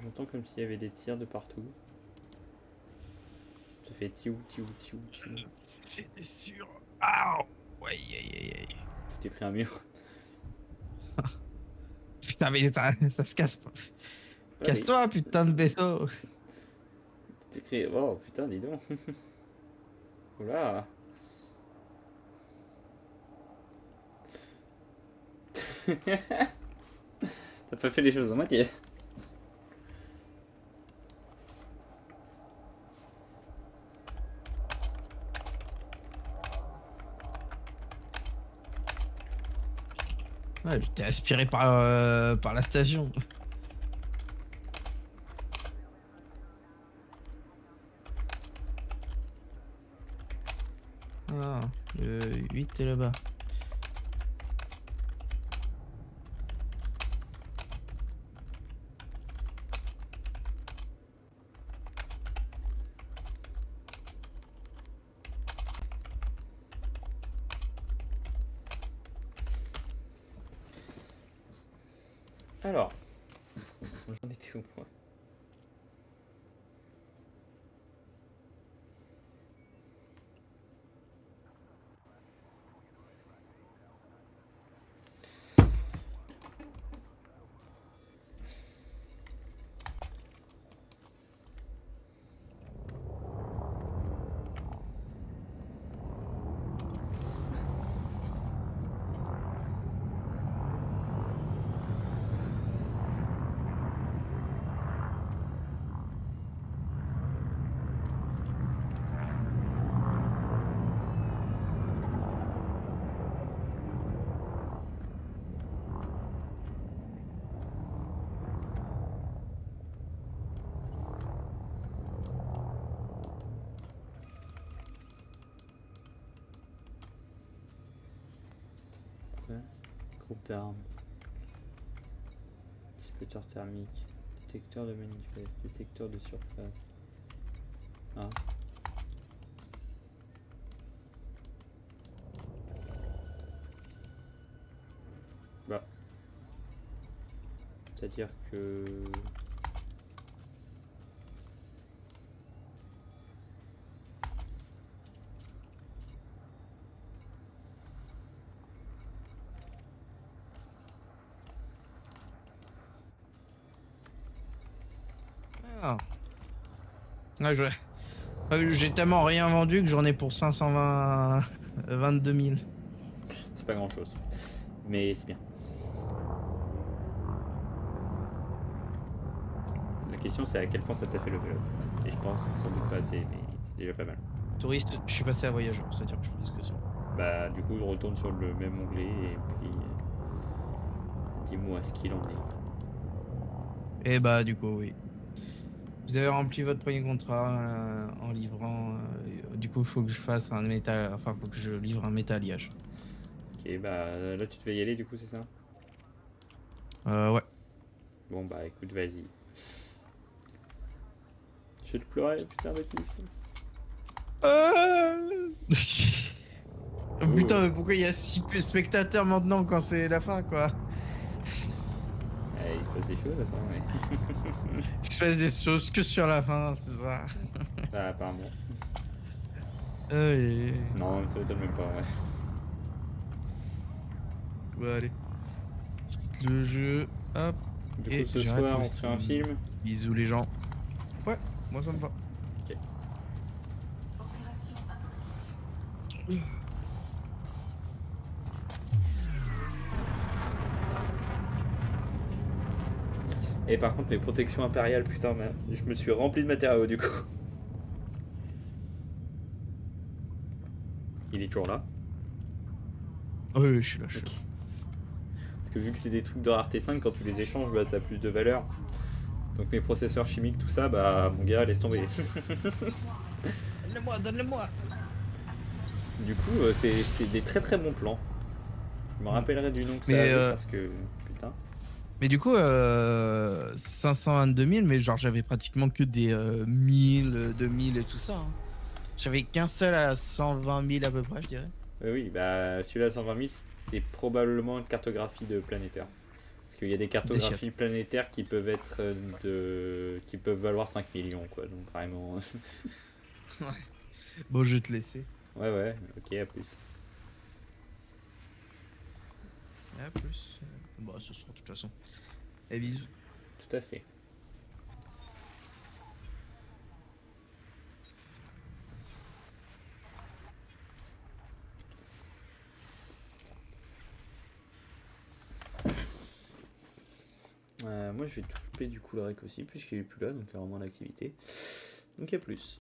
J'entends comme s'il y avait des tirs de partout. Ça fait tiou, tiou, tiou, tiou. C'était sûr. Ah! Ouais, aïe. Tu t'es pris un mur. Putain, mais ça se casse pas. Ouais, Casse-toi, putain de vaisseau. Tu t'es pris... Oh putain, dis donc. Oula. T'as pas fait les choses à moitié. Ouais, t'es aspiré par la station. Ah, le 8 est là-bas. Alors, j'en étais où moi? Groupe d'armes. Dissipateur thermique. Détecteur de manifeste. Détecteur de surface. Ah. Bah. C'est-à-dire que... Ah. Ouais, j'ai tellement rien vendu que j'en ai pour 22 000. C'est pas grand-chose. Mais c'est bien. La question c'est à quel point ça t'a fait level up. Et je pense sans doute pas assez, mais déjà pas mal. Touriste, je suis passé à voyageur, c'est-à-dire que je fais ce que c'est. Bah, du coup, je retourne sur le même onglet et puis dis-moi ce qu'il en est. Et bah, du coup, oui. Vous avez rempli votre premier contrat en livrant. Du coup, il faut que je fasse un métal. Enfin, faut que je livre un métalliage. Ok, bah là, tu devais y aller, du coup, c'est ça? Ouais. Bon, bah écoute, vas-y. Je vais te pleurer, putain, Baptiste. Oh, putain, mais pourquoi il y a 6 spectateurs maintenant quand c'est la fin, quoi? Il se passe des choses, attends, mais. Il se passe des choses que sur la fin, c'est ça. Ah, apparemment. Aïe. Non, ça m'étonne même pas, ouais. Bon, allez. Je quitte le jeu. Hop. Du coup, Et ce j'arrête soir, le on se fait un stream. film. Bisous, les gens. Ouais, moi ça me va. Opération impossible. Et par contre, mes protections impériales, putain, je me suis rempli de matériaux, du coup. Il est toujours là. Oui, je suis là, je suis là. Parce que vu que c'est des trucs de rareté 5, quand tu les échanges, bah, ça a plus de valeur. Donc mes processeurs chimiques, tout ça, bah mon gars, laisse tomber. Donne-le-moi, donne-le-moi. Du coup, c'est des très très bons plans. Je me rappellerai du nom que ça Mais, avait parce que. Putain. Mais du coup, 522 000, mais genre j'avais pratiquement que des 1000, 2000 et tout ça, hein. J'avais qu'un seul à 120 000 à peu près, je dirais. Oui, bah celui-là à 120 000, c'était probablement une cartographie de planétaire. Parce qu'il y a des cartographies chiottes. planétaires qui peuvent être qui peuvent valoir 5 millions, quoi. Donc vraiment. Bon, je vais te laisser. Ouais, ok, à plus. À plus. Bon, ce sera de toute façon. Et bisous. Tout à fait. Moi je vais t'occuper du coup le rec aussi, puisqu'il est plus là, donc il y a vraiment l'activité. Donc il y a plus.